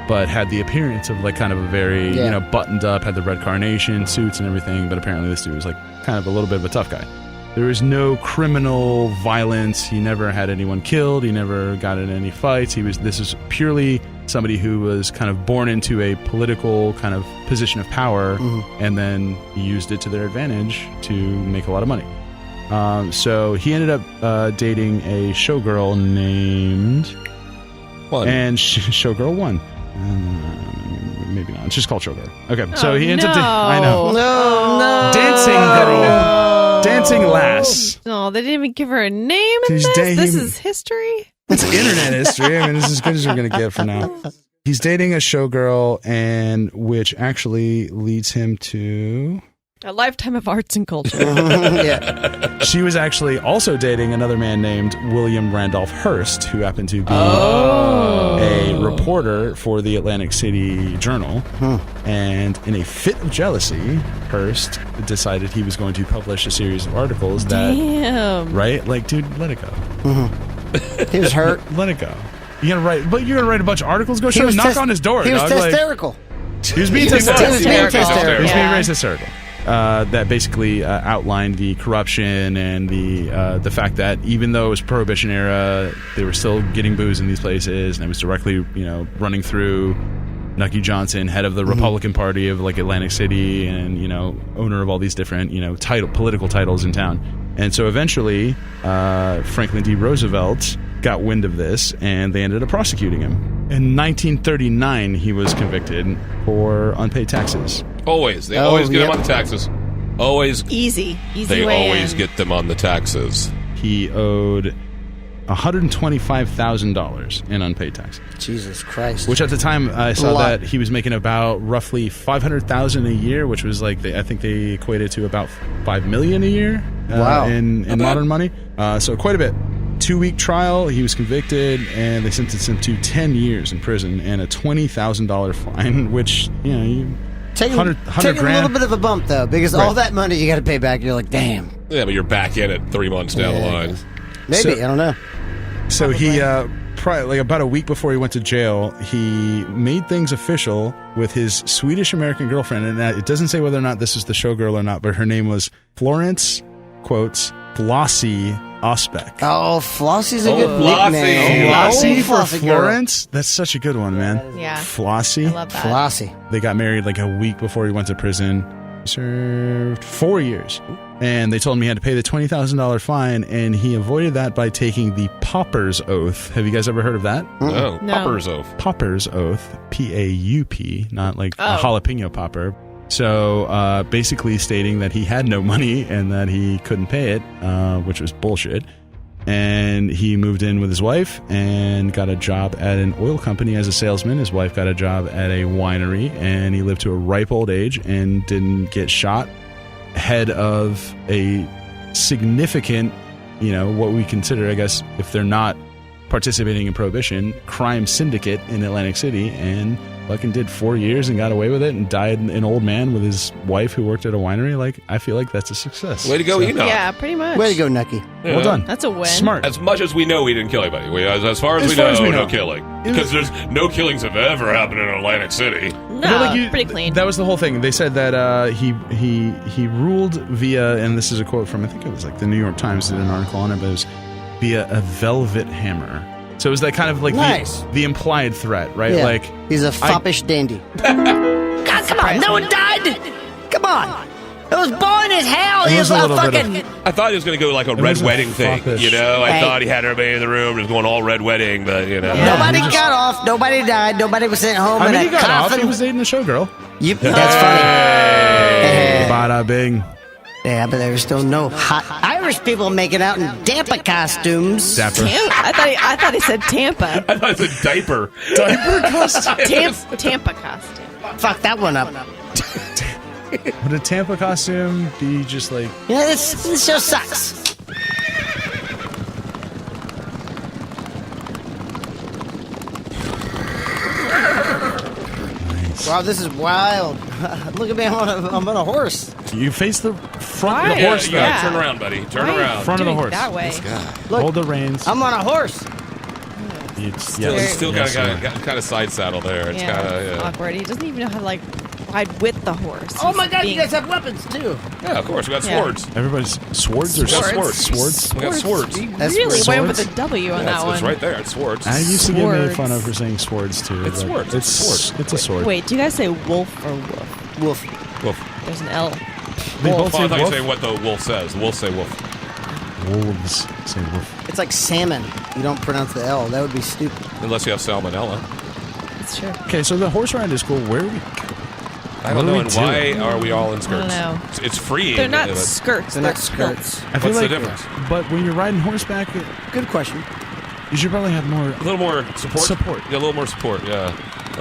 But had the appearance of kind of a very buttoned up, had the red carnation suits and everything. But apparently this dude was kind of a little bit of a tough guy. There was no criminal violence. He never had anyone killed. He never got in any fights. This is purely somebody who was kind of born into a political kind of position of power, and then used it to their advantage to make a lot of money. So he ended up dating a showgirl named Showgirl 1. Maybe not. It's just called Showgirl. Okay, so he ends up. I know. No. Dancing girl. Dancing lass. No, they didn't even give her a name in He's this? dating- This is history? It's internet history. I mean, this is as good as we're going to get for now. He's dating a showgirl, and which actually leads him to. A lifetime of arts and culture. Yeah. She was actually also dating another man named William Randolph Hearst, who happened to be a reporter for the Atlantic City Journal. And in a fit of jealousy, Hearst decided he was going to publish a series of articles that, Damn. right? Like, dude, let it go. He was hurt. Let it go. You're gonna write a bunch of articles? Go He was knock on his door. He was dog. hysterical. He was being He was hysterical. being He was hysterical. being very hysterical. That basically outlined the corruption and the fact that even though it was Prohibition era, they were still getting booze in these places, and it was directly running through Nucky Johnson, head of the Republican Party of Atlantic City, and owner of all these different political titles in town. And so eventually, Franklin D. Roosevelt got wind of this, and they ended up prosecuting him. In 1939, he was convicted for unpaid taxes. Always. They always get them on the taxes. Always. Easy They way always in. get them on the taxes. He owed $125,000 in unpaid tax. Jesus Christ. Which at the time I saw lot. that he was making about roughly $500,000 a year, which was like I think they equated to about $5 million a year. Wow. In modern money, so quite a bit. 2-week trial, he was convicted, and they sentenced him to 10 years in prison and a $20,000 fine, which you Take a 100 little grand. bit of a bump, though, because all that money you got to pay back. You're like, damn. Yeah, but you're back in it 3 months down the line. Maybe. So- I don't know. So he, probably about a week before he went to jail, he made things official with his Swedish-American girlfriend, and it doesn't say whether or not this is the showgirl or not, but her name was Florence, quotes, Flossie Osbeck. Oh, Flossie's a good Flossie. nickname. Flossie for Flossie girl. Florence? That's such a good one, man. Yeah. Flossie. I love that. Flossie. They got married like a week before he went to prison. He served 4 years. And they told him he had to pay the $20,000 fine, and he avoided that by taking the Pauper's Oath. Have you guys ever heard of that? No, No. Popper's oath. Pauper's Oath, P-A-U-P, not like a jalapeno popper. So basically stating that he had no money and that he couldn't pay it, which was bullshit. And he moved in with his wife and got a job at an oil company as a salesman. His wife got a job at a winery, and he lived to a ripe old age and didn't get shot. Head of a significant, what we consider, I guess, if they're not participating in prohibition, crime syndicate in Atlantic City, and fucking did 4 years and got away with it and died an old man with his wife who worked at a winery. Like, I feel like that's a success. Way to go, Enoch. Yeah, pretty much. Way to go, Nucky. Yeah. Well done. That's a win. Smart. As much as we know, he didn't kill anybody. As far as, As we far know, as we no know. killing. Because there's no killings have ever happened in Atlantic City. No, I feel like pretty clean. That was the whole thing. They said that he ruled via, and this is a quote from, I think it was like the New York Times did an article on it, but it was via a velvet hammer. So it was that kind of like Nice. the implied threat, right? Yeah. Like He's a foppish dandy. God, come on. No one died. Come on. It was boring as hell. He It was was a a little bit fucking... I thought he was going to go like a red was a wedding thing. foppish- I Hey. thought he had everybody in the room. He was going all red wedding, but Nobody got off. Nobody died. Nobody was sent home I in mean, a he got off. coffin. He was dating the showgirl. That's funny. Bada bing. Yeah, but there was still no hot Irish people making out in Tampa costumes. Dapper. I thought he said Tampa. I thought it was a diaper. Diaper costume. Tampa costume. Fuck that one up. Would a Tampa costume be just like? Yeah, this show sucks. Wow, this is wild. Look at me, I'm on a horse. You face the front of Why? the Yeah, horse. you gotta Yeah. turn around, buddy. Turn Why around. Front of the doing horse. That way. Look, Hold the reins. I'm on a horse. It's, Still, yes, still yes, kind of side saddle there. It's Yeah, kind of it's awkward. He doesn't even know how to ride with the horse. Oh my He's god, you being- guys have weapons too. yeah. Of course, we got Yeah. swords. Everybody's swords or We got Swords. swords. We got swords. He That's really swords. went with a W on Yeah, that it's, one. it's right there. It's swords. I used to get made Swords. fun of for saying swords too. It's but swords. It's a sword. It's a sword. Wait, do you guys say wolf or wolf? Wolf. Wolf. There's an L. They Wolf. both I say thought you wolf. were saying what the wolf says. The wolf say wolf. Wolves say wolf. It's like salmon. You don't pronounce the L. That would be stupid. Unless you have salmonella. It's true. Okay, so the horse ride is cool. Where are we? I don't What do know. we And do? why are we all in skirts? know. It's freeing. They're not but- skirts. They're not skirts. I feel What's the like, difference? but when you're riding horseback, Good question. you should probably have more. A little more support. Support. Yeah, a little more support. Yeah.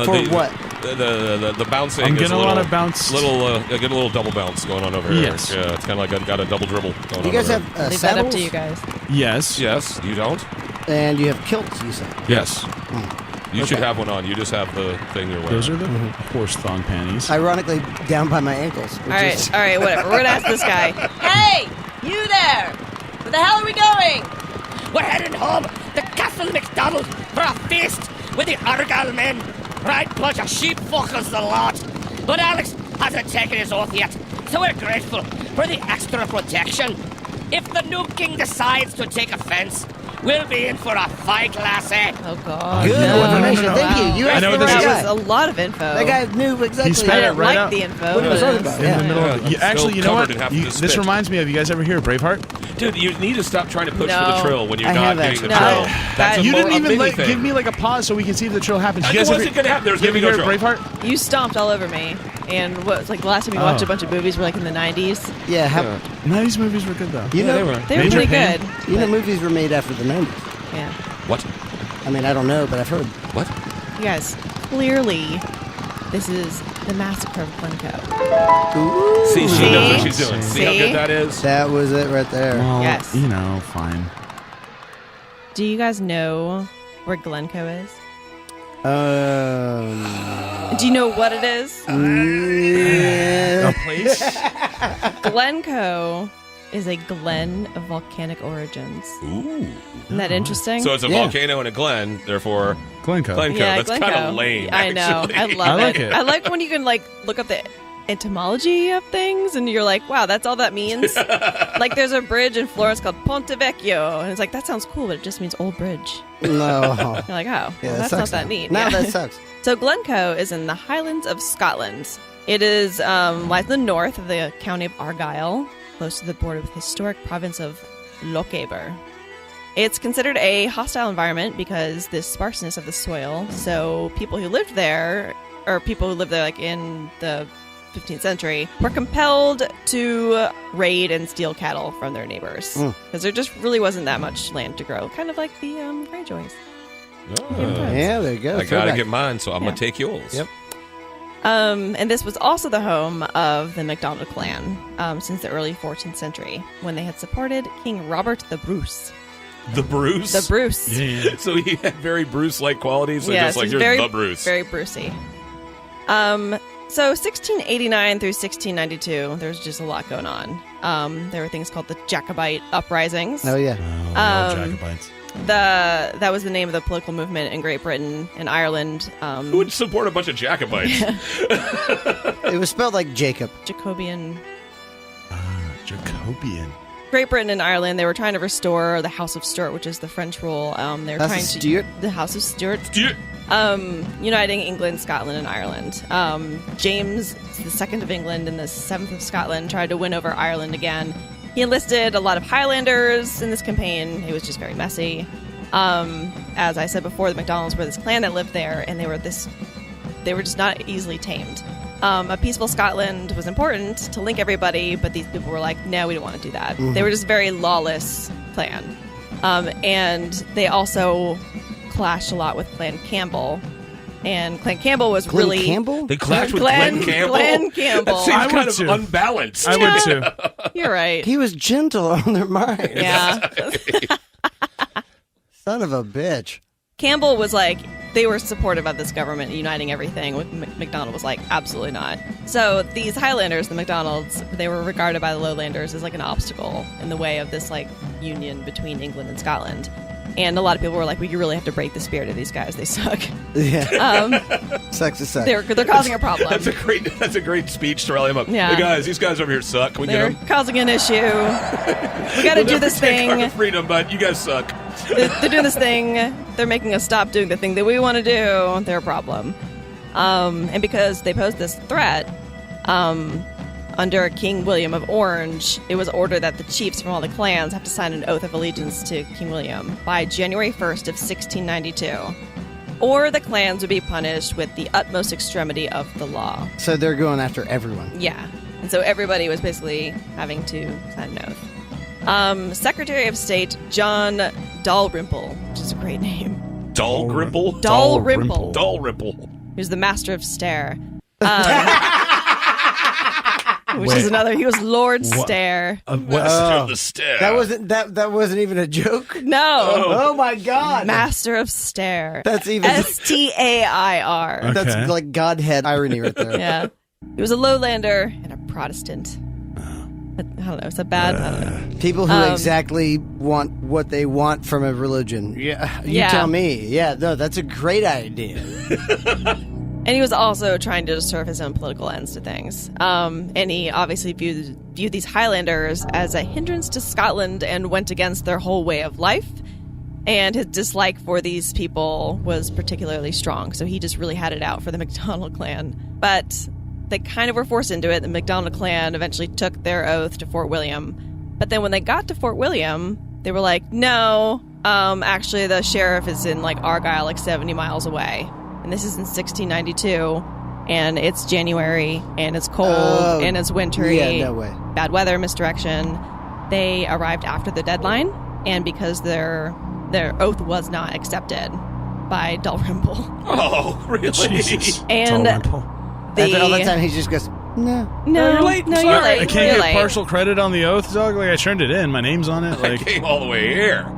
For what? The bouncing. I'm is getting a little, lot of bounce. Get a little double bounce going on over here. Yes. Yeah, it's kind of like got a double dribble going You on. guys over have Leave that up saddles, to you guys. Yes. here. Yes, you don't. and you have kilts. You said. Yes. You should Okay. have one on. You just have the thing you're wearing. Those are the horse thong panties. Ironically, down by my ankles. All right, whatever. We're gonna ask this guy. Hey, you there? Where the hell are we going? We're heading home to Castle McDonald for a feast with the Argyle men. Right bunch of sheep fuckers the lot. But Alex hasn't taken his oath yet, so we're grateful for the extra protection. If the new king decides to take offense, we'll be in for a fight, lassie. Oh God. Good No, information. no, no, Thank no. you. You I asked know the what right this That is. guy. was a lot of info. That guy knew exactly. spat I it didn't right like out. the info. What he was but- talking about. In Yeah. the middle Yeah, of the, it's actually, still you know covered what? in half You- of the this spit. reminds me of, you guys ever hear Braveheart? Dude, you need to stop trying to push for No. the trill when you're I not have getting actually. the No. trill. That- That's a You more- didn't a even mini like, thing. give me like a pause so we can see if the trill happens. You It guys wasn't ever, gonna happen. There was you gonna ever be no hear trill. Braveheart? You stomped all over me. And what? Like the last time we watched Oh. a bunch of movies were like in the 90s. Yeah, None of these movies were good though. you know, They were Major pretty Pain? good. you know, movies were made after the 90s. Yeah. What? I mean, I don't know, but I've heard. What? You guys, clearly, this is the Massacre of Glencoe. See, she knows what she's doing. See how See? good that is? That was it right there. Well, Yes. fine. Do you guys know where Glencoe is? Do you know what it is? A place? Glencoe is a glen of volcanic origins. Ooh. Isn't that interesting? So it's a Yeah. volcano and a glen, therefore Glencoe. Glencoe. Yeah, That's Glencoe. kind of lame. I know. actually. I love I like it. it. I like when you can look up the etymology of things and you're like, wow, that's all that means. Like there's a bridge in Florence called Ponte Vecchio, and it's like that sounds cool, but it just means old bridge. No. You're like, oh, Yeah, well, that's sucks not that now. neat. No, Yeah. that sucks. So Glencoe is in the Highlands of Scotland. It is lies in the north of the county of Argyll, close to the border with the historic province of Lochaber. It's considered a hostile environment because this sparseness of the soil. So people who lived there, or people who lived there like in the 15th century, were compelled to raid and steal cattle from their neighbors because there just really wasn't that much land to grow. Kind of like the Greyjoys. Oh. Yeah, there you go. I gotta Throwback. get mine, so I'm Yeah. gonna take yours. Yep. And this was also the home of the MacDonald clan since the early 14th century, when they had supported King Robert the Bruce. The Bruce. The Bruce. Yeah. So he had very Bruce-like qualities. So Yes, just like he's you're very, the Bruce. very Brucey. So 1689 through 1692, there's just a lot going on. There were things called the Jacobite uprisings. Oh, yeah. Jacobites. That was the name of the political movement in Great Britain and Ireland. Who would support a bunch of Jacobites? It was spelled like Jacob. Jacobian. Jacobian. Great Britain and Ireland, they were trying to restore the House of Stuart, which is the French rule. They were House of trying Stuart? to the House of Stuart, Yeah. uniting England, Scotland, and Ireland. James II of England and the 7th of Scotland tried to win over Ireland again. He enlisted a lot of Highlanders in this campaign. It was just very messy. As I said before, the MacDonalds were this clan that lived there, and they were just not easily tamed. A peaceful Scotland was important to link everybody, but these people were like, no, we don't want to do that. They were just a very lawless clan. And they also clashed a lot with Clan Campbell. And Clan Campbell was Glenn really... Campbell? They clashed with Glenn Campbell. Glenn Campbell. That seems I would kind of too. unbalanced. I would too. You're right. He was gentle on their mind. Yeah. Son of a bitch. Campbell was like, they were supportive of this government uniting everything. MacDonald was like, absolutely not. So these Highlanders, the MacDonalds, they were regarded by the Lowlanders as like an obstacle in the way of this like union between England and Scotland. And a lot of people were like, we really have to break the spirit of these guys. They suck. Yeah. Sucks to suck. They're causing a problem. That's a great speech to rally them up. Yeah. Hey guys, these guys over here suck. Can we They're get them? causing an issue. We got to do this thing. Our freedom, but you guys suck. They're doing this thing. They're making us stop doing the thing that we want to do. They're a problem. And because they posed this threat, under King William of Orange, it was ordered that the chiefs from all the clans have to sign an oath of allegiance to King William by January 1st of 1692. Or the clans would be punished with the utmost extremity of the law. So they're going after everyone. Yeah. And so everybody was basically having to sign an oath. Secretary of State John Dalrymple, which is a great name. Dalrymple? Dalrymple. Dalrymple. He was the master of Stair. Which is another. He was Lord Stair. Master of the Stair. That wasn't even a joke. No. Oh my god. Master of Stair. That's even Stair. Okay. That's like Godhead irony right there. Yeah. He was a lowlander and a Protestant. I don't know. Is that bad? I don't know. People who exactly want what they want from a religion. Yeah. You Yeah. tell me. Yeah, no, that's a great idea. And he was also trying to serve his own political ends to things. And he obviously viewed these Highlanders as a hindrance to Scotland and went against their whole way of life. And his dislike for these people was particularly strong. So he just really had it out for the MacDonald clan. But they kind of were forced into it. The MacDonald clan eventually took their oath to Fort William. But then when they got to Fort William, they were like, no, actually the sheriff is in like Argyll, like 70 miles away. And this is in 1692, and it's January, and it's cold, and it's wintry. Yeah, no way. Bad weather, misdirection. They arrived after the deadline, and because their their oath was not accepted by Dalrymple. Oh, really? Jesus. And Dalrymple. And all the time he just goes, no. No, you're late. No, Sorry. you're late. I can't you're get late. partial credit on the oath, dog. Like I turned it in. My name's on it. I Like came all the way here.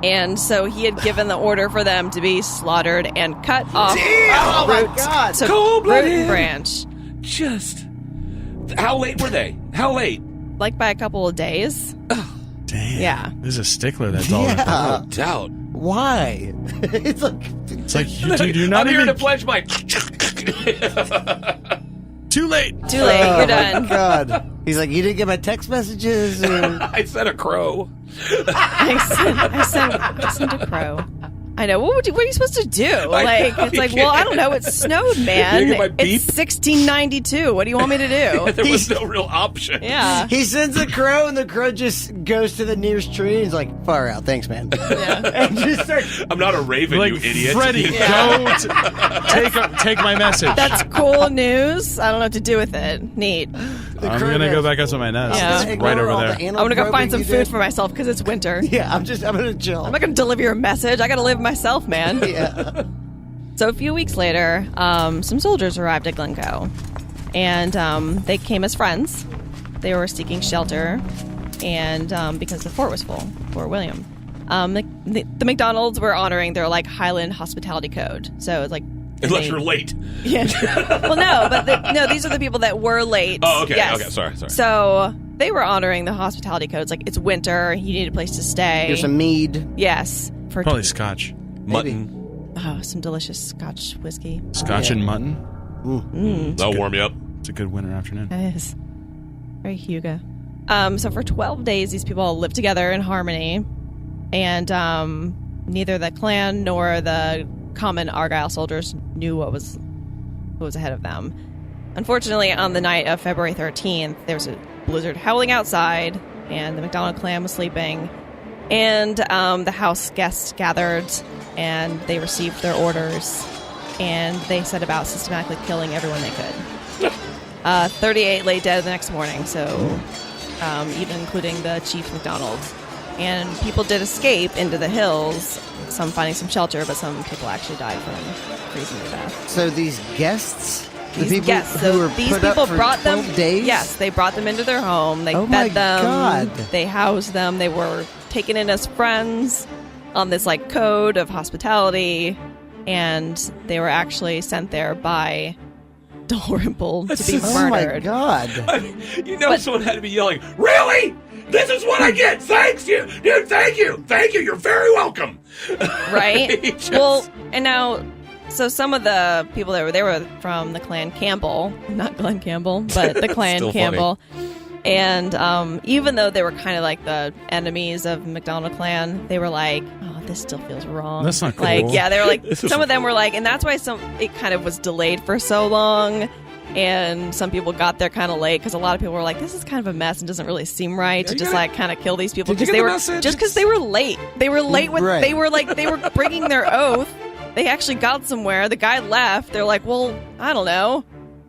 And so he had given the order for them to be slaughtered and cut off Oh, my God. to Cold-blooded. root and branch, Just. How late were they? How late? like by a couple of days. damn. Yeah. This is a stickler. That's all. Yeah. No doubt. Why? It's like... It's like dude, you're not I'm here even to pledge my. too late. Too late. Oh, You're my done. God. He's like, you didn't get my text messages? Or... I said a crow. I sent a crow. I know. What are you supposed to do? Like, know, it's like, you well, I can't. don't know. It snowed, man. You get my beep? It's 1692. What do you want me to do? There was no real option. Yeah. He sends a crow, and the crow just goes to the nearest tree, and he's like, far out. Thanks, man. Yeah. And just starts... I'm not a raven, Like you idiot. Freddie, Yeah. take my message. That's cool news. I don't know what to do with it. Neat. I'm gonna go back up to my nest. Yeah. It's right over there. I'm gonna go find some food for myself because it's winter. Yeah, I'm gonna chill. I'm not gonna deliver your message. I gotta live myself, man. Yeah. So a few weeks later, some soldiers arrived at Glencoe, and they came as friends. They were seeking shelter, and because the fort was full, Fort William. The McDonald's were honoring their like Highland hospitality code. So it's like Unless you're late. yeah. Well, no, but no, these are the people that were late. Oh, okay. Yes. Okay. Sorry. So they were honoring the hospitality codes. Like it's winter, you need a place to stay. Here's some mead. Yes, for Probably scotch. Mutton. some delicious Scotch whiskey. Scotch and mutton. That'll warm you up. It's a good winter afternoon. That is very Hugo. So for 12 days, these people all lived together in harmony, and neither the clan nor the common Argyle soldiers knew what was ahead of them. Unfortunately, on the night of February 13th, there was a blizzard howling outside, and the MacDonald clan was sleeping, and the house guests gathered, and they received their orders, and they set about systematically killing everyone they could. 38 lay dead the next morning, so even including the Chief MacDonald. And people did escape into the hills, some finding some shelter, but some people actually died from freezing to death. So these guests, the These people guests, who so were these put up people for brought 12 them. days? Yes, they brought them into their home. They Oh my fed them. God. They housed them. They were taken in as friends on this like code of hospitality, and they were actually sent there by Dalrymple to be Oh my murdered. God. Someone had to be yelling, "Really? This is what I get. Thanks you, dude. Thank you. You're very welcome." Right? Just- Well, and now, so some of the people that were there were from the clan Campbell, not Glenn Campbell, but the clan Still Campbell. And even though they were kind of like the enemies of MacDonald clan, they were like, "Oh, this still feels wrong." That's not Like, cool. yeah, they were like, This is some of them were like, and that's why it kind of was delayed for so long. And some people got there kind of late because a lot of people were like, "This is kind of a mess and doesn't really seem right to you just gotta- like kind of kill these people Did you because get they the were message? just because they were late. They were late with Right. they were breaking their oath. They actually got somewhere. The guy left. They're like, "Well, I don't know.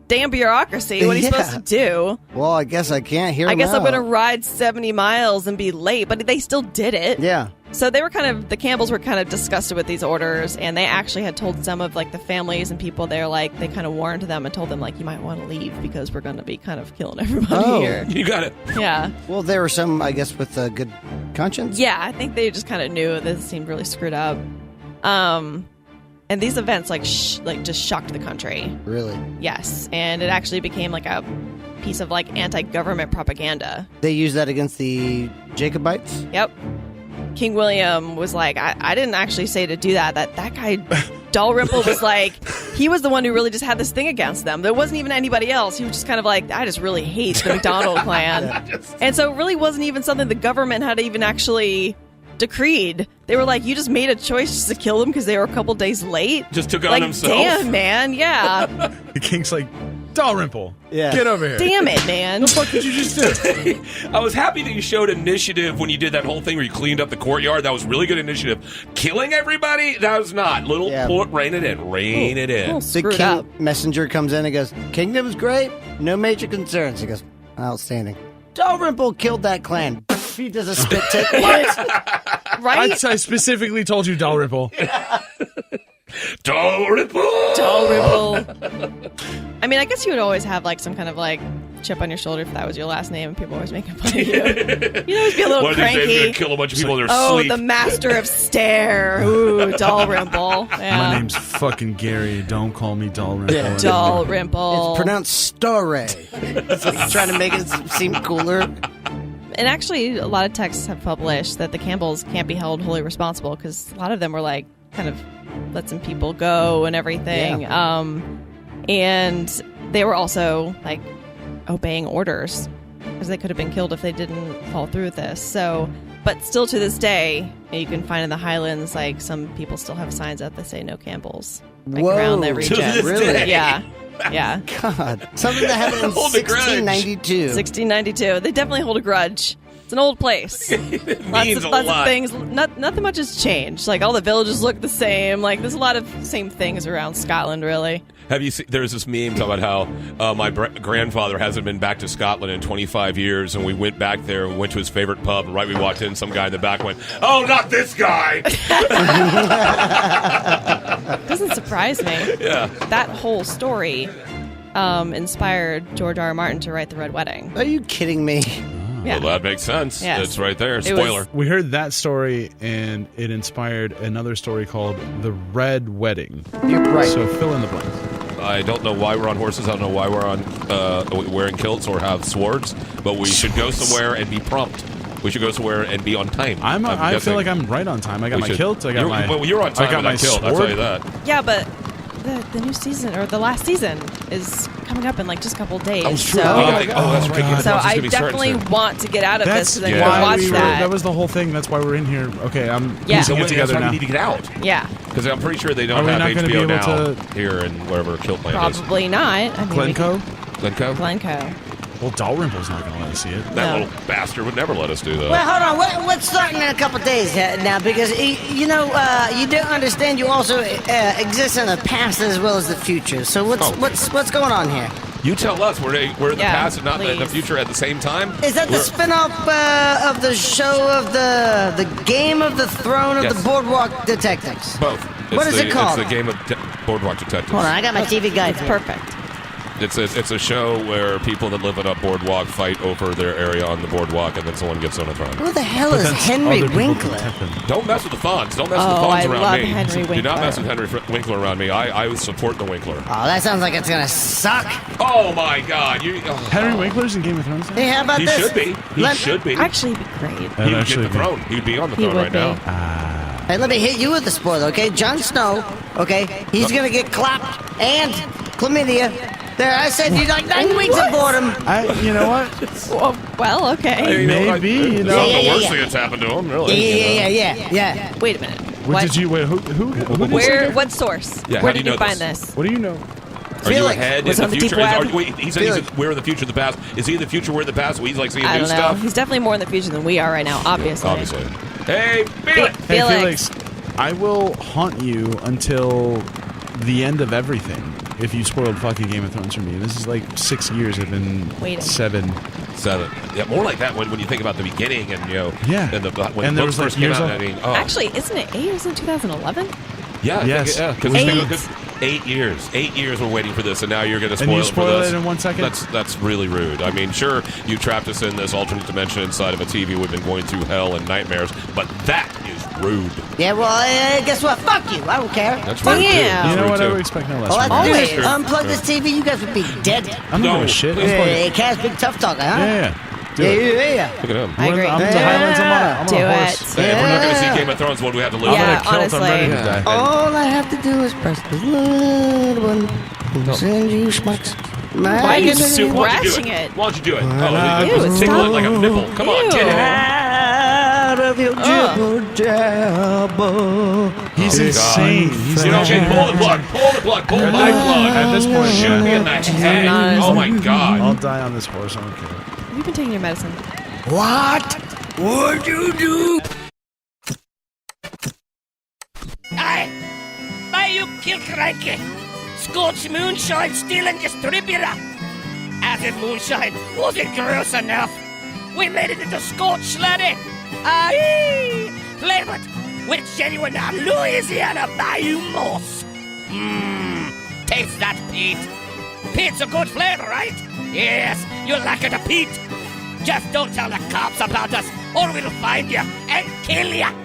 Damn bureaucracy. What are you Yeah. supposed to do? Well, I guess I can't hear I him guess I'm out. going to ride 70 miles and be late." But they still did it. Yeah. So they were the Campbells were kind of disgusted with these orders, and they actually had told some of like the families and people there, like they kind of warned them and told them like, "You might want to leave because we're going to be kind of killing everybody Oh. here." You got it. Yeah. Well, there were some, I guess, with a good conscience. Yeah, I think they just kind of knew this seemed really screwed up. And these events just shocked the country. Really. Yes, and it actually became like a piece of like anti-government propaganda. They used that against the Jacobites? Yep. King William was like, I didn't actually say to do that. That guy, Dalrymple, was like, he was the one who really just had this thing against them. There wasn't even anybody else. He was just kind of like, I just really hate the MacDonald clan. And so it really wasn't even something the government had even actually decreed. They were like, you just made a choice just to kill them because they were a couple days late. Just took it like, on himself. Damn, man, yeah. The king's like, Dalrymple, Yeah. get over here. Damn it, man. What the fuck did you just do? I was happy that you showed initiative when you did that whole thing where you cleaned up the courtyard. That was really good initiative. Killing everybody? That was not. Yeah. Rein it in. Rein it in. Oh, The screwed king up. messenger comes in and goes, "Kingdom's great, no major concerns." He goes, "Outstanding." Dalrymple killed that clan. He does a spit take. What? Right? I specifically told you Dalrymple. Dalrymple. I mean, I guess you would always have like some kind of like chip on your shoulder if that was your last name and people always making fun of you. You'd always be a little One of these days, cranky. you're gonna kill a bunch of people in their Oh, sleep. the master of stare. Ooh, Dalrymple. Yeah. My name's fucking Gary. Don't call me Dalrymple. anymore. Dalrymple. It's pronounced Story. So he's trying to make it seem cooler. And actually, a lot of texts have published that the Campbells can't be held wholly responsible because a lot of them were like kind of let some people go and everything. And they were also like obeying orders because they could have been killed if they didn't follow through with this. So, but still to this day, you can find in the Highlands like some people still have signs out that say no Campbells like Whoa. around their To region. this Really? day. Yeah. Yeah. God. Something that happened in Hold a grudge. 1692. 1692. They definitely hold a grudge. It's an old place. means a lots lot. of things. Nothing much has changed. Like all the villages look the same. Like there's a lot of same things around Scotland, really. Have you seen? There's this meme talking about how my grandfather hasn't been back to Scotland in 25 years, and we went back there. We went to his favorite pub, and right we walked in, some guy in the back went, "Oh, not this guy!" Doesn't surprise me. Yeah. That whole story inspired George R. R. Martin to write The Red Wedding. Are you kidding me? Yeah. Well, that makes sense. Yes. It's right there. was- Spoiler. We heard that story, and it inspired another story called The Red Wedding. You're right. So fill in the blanks. I don't know why we're on horses. I don't know why we're on wearing kilts or have swords. But we should go somewhere and be prompt. We should go somewhere and be on time. I guessing. feel like I'm right on time. I got We my should- kilt. I got you're, my. Well, you're on time I got with my that kilt. sword. I'll tell you that. Yeah, but the new season or the last season is coming up in like just a couple days. true. So, that's right. God. Game of so Thrones is I gonna be starting definitely soon. want to get out of That's this and then Yeah. go why watch we were. that. That was the whole thing. That's why we're in here. Okay, I'm Yeah. piecing it That's together why we now. need to get out. Yeah, Because I'm pretty sure they Are don't we have not gonna be HBO able now to- here in wherever Kiltland is. probably not. I mean, we Glencoe? Glencoe? Glencoe. Well, Dalrymple's not going to let us see it. That No. little bastard would never let us do that. Well, hold on. What's starting in a couple days now? Because you do understand you also exist in the past as well as the future. So what's going on here? You tell us. We're in the Yeah, past and not in the please. future at the same time. Is that the spin-off of the show of the Game of the Throne of Yes. the Boardwalk Detectives? Both. What is it called? It's the game of Boardwalk Detectives. Hold on, I got my TV guide. here. Perfect. It's a show where people that live on a boardwalk fight over their area on the boardwalk, and then someone gets on a throne. Who the hell But is then Henry other people Winkler? protect them. Don't mess with the Fonz. Don't mess with the Oh, Fonz I around love me. Henry Do not Winkler. mess with Henry Winkler around me. I would support the Winkler. Oh, that sounds like it's gonna suck. Oh my God! Henry Winkler's in Game of Thrones now? Hey, how about He this? should be. He Let- should be. Actually, it'd be great. He That'd would actually get the be- throne. He'd be on the He throne would right be. now. Hey, let me hit you with the spoiler, okay? Jon Snow, okay? He's gonna get clapped and chlamydia. There, I said you like 9 weeks of boredom. You know what? Well, okay. You know, Maybe, it's you not know. the Yeah. worst thing that's happened to him, really. Yeah. Wait a minute. What did you wait? Who Where? What source? Yeah, how Where do did you you know find this? this? What do you know? Are you Felix ahead was in on the the deep future? web. Wait, he said Felix. we're in the future of the past. Is he in the future? We're in the past. He's like seeing I new don't know. stuff. He's definitely more in the future than we are right now, obviously. Obviously. Hey, Felix! Hey, Felix. I will haunt you until the end of everything if you spoiled fucking Game of Thrones for me. This is like 6 years. I've been Waiting. 7. 7. Yeah, more like that when you think about the beginning and Yeah. and when And the there books was, like, first came years out. of- I mean, Actually, isn't it 8? Isn't it 2011? yeah, I Yes. think, yeah, Eight. because 8 years. 8 years we're waiting for this, and now you're going to And spoil you it for spoil this. it in 1 second? That's really rude. I mean, sure, you trapped us in this alternate dimension inside of a TV. We've been going through hell and nightmares, but that is rude. Yeah, well, guess what? Fuck you. I don't care. That's rude. Damn. Too. You That's know rude what? I too. would expect no less All I from have to do Always. is unplug this TV. You guys would be dead. I'm not No, gonna shit. please. Hey, Cass, big tough talker, huh? Yeah. Do Yeah, it. yeah. Look at him. I agree. I'm the Yeah. Highlands. I'm on Do a it. horse. Hey, if we're not going to see Yeah. Game of Thrones, what do we have to live Yeah, for? I'm in a kilt. I'm ready to honestly. die. All I have to do is press the little one. Send you schmucks. Why are you Why don't you do scratching it? Why don't you do it? Ew, Just tickle stop. it like a nipple. Come on, get it. Out of your jibber jabber. He's Oh, insane. God. He's You know, Jane, pull the insane. plug. Pull the plug. Pull my plug. At this point, Shoot me yeah. in the head. nice. Oh, my God. I'll die on this horse. I don't care. Have you been taking your medicine? What? What'd you do? Aye. May you kill cranky. Scotch moonshine stealing distributor. As if moonshine wasn't gross enough, we made it into Scotch laddie. Aye. flavored with genuine Louisiana Bayou moss. Taste that, Pete. Pete's a good flavor, right? Yes, you like it, Pete. Just don't tell the cops about us, or we'll find you and kill you.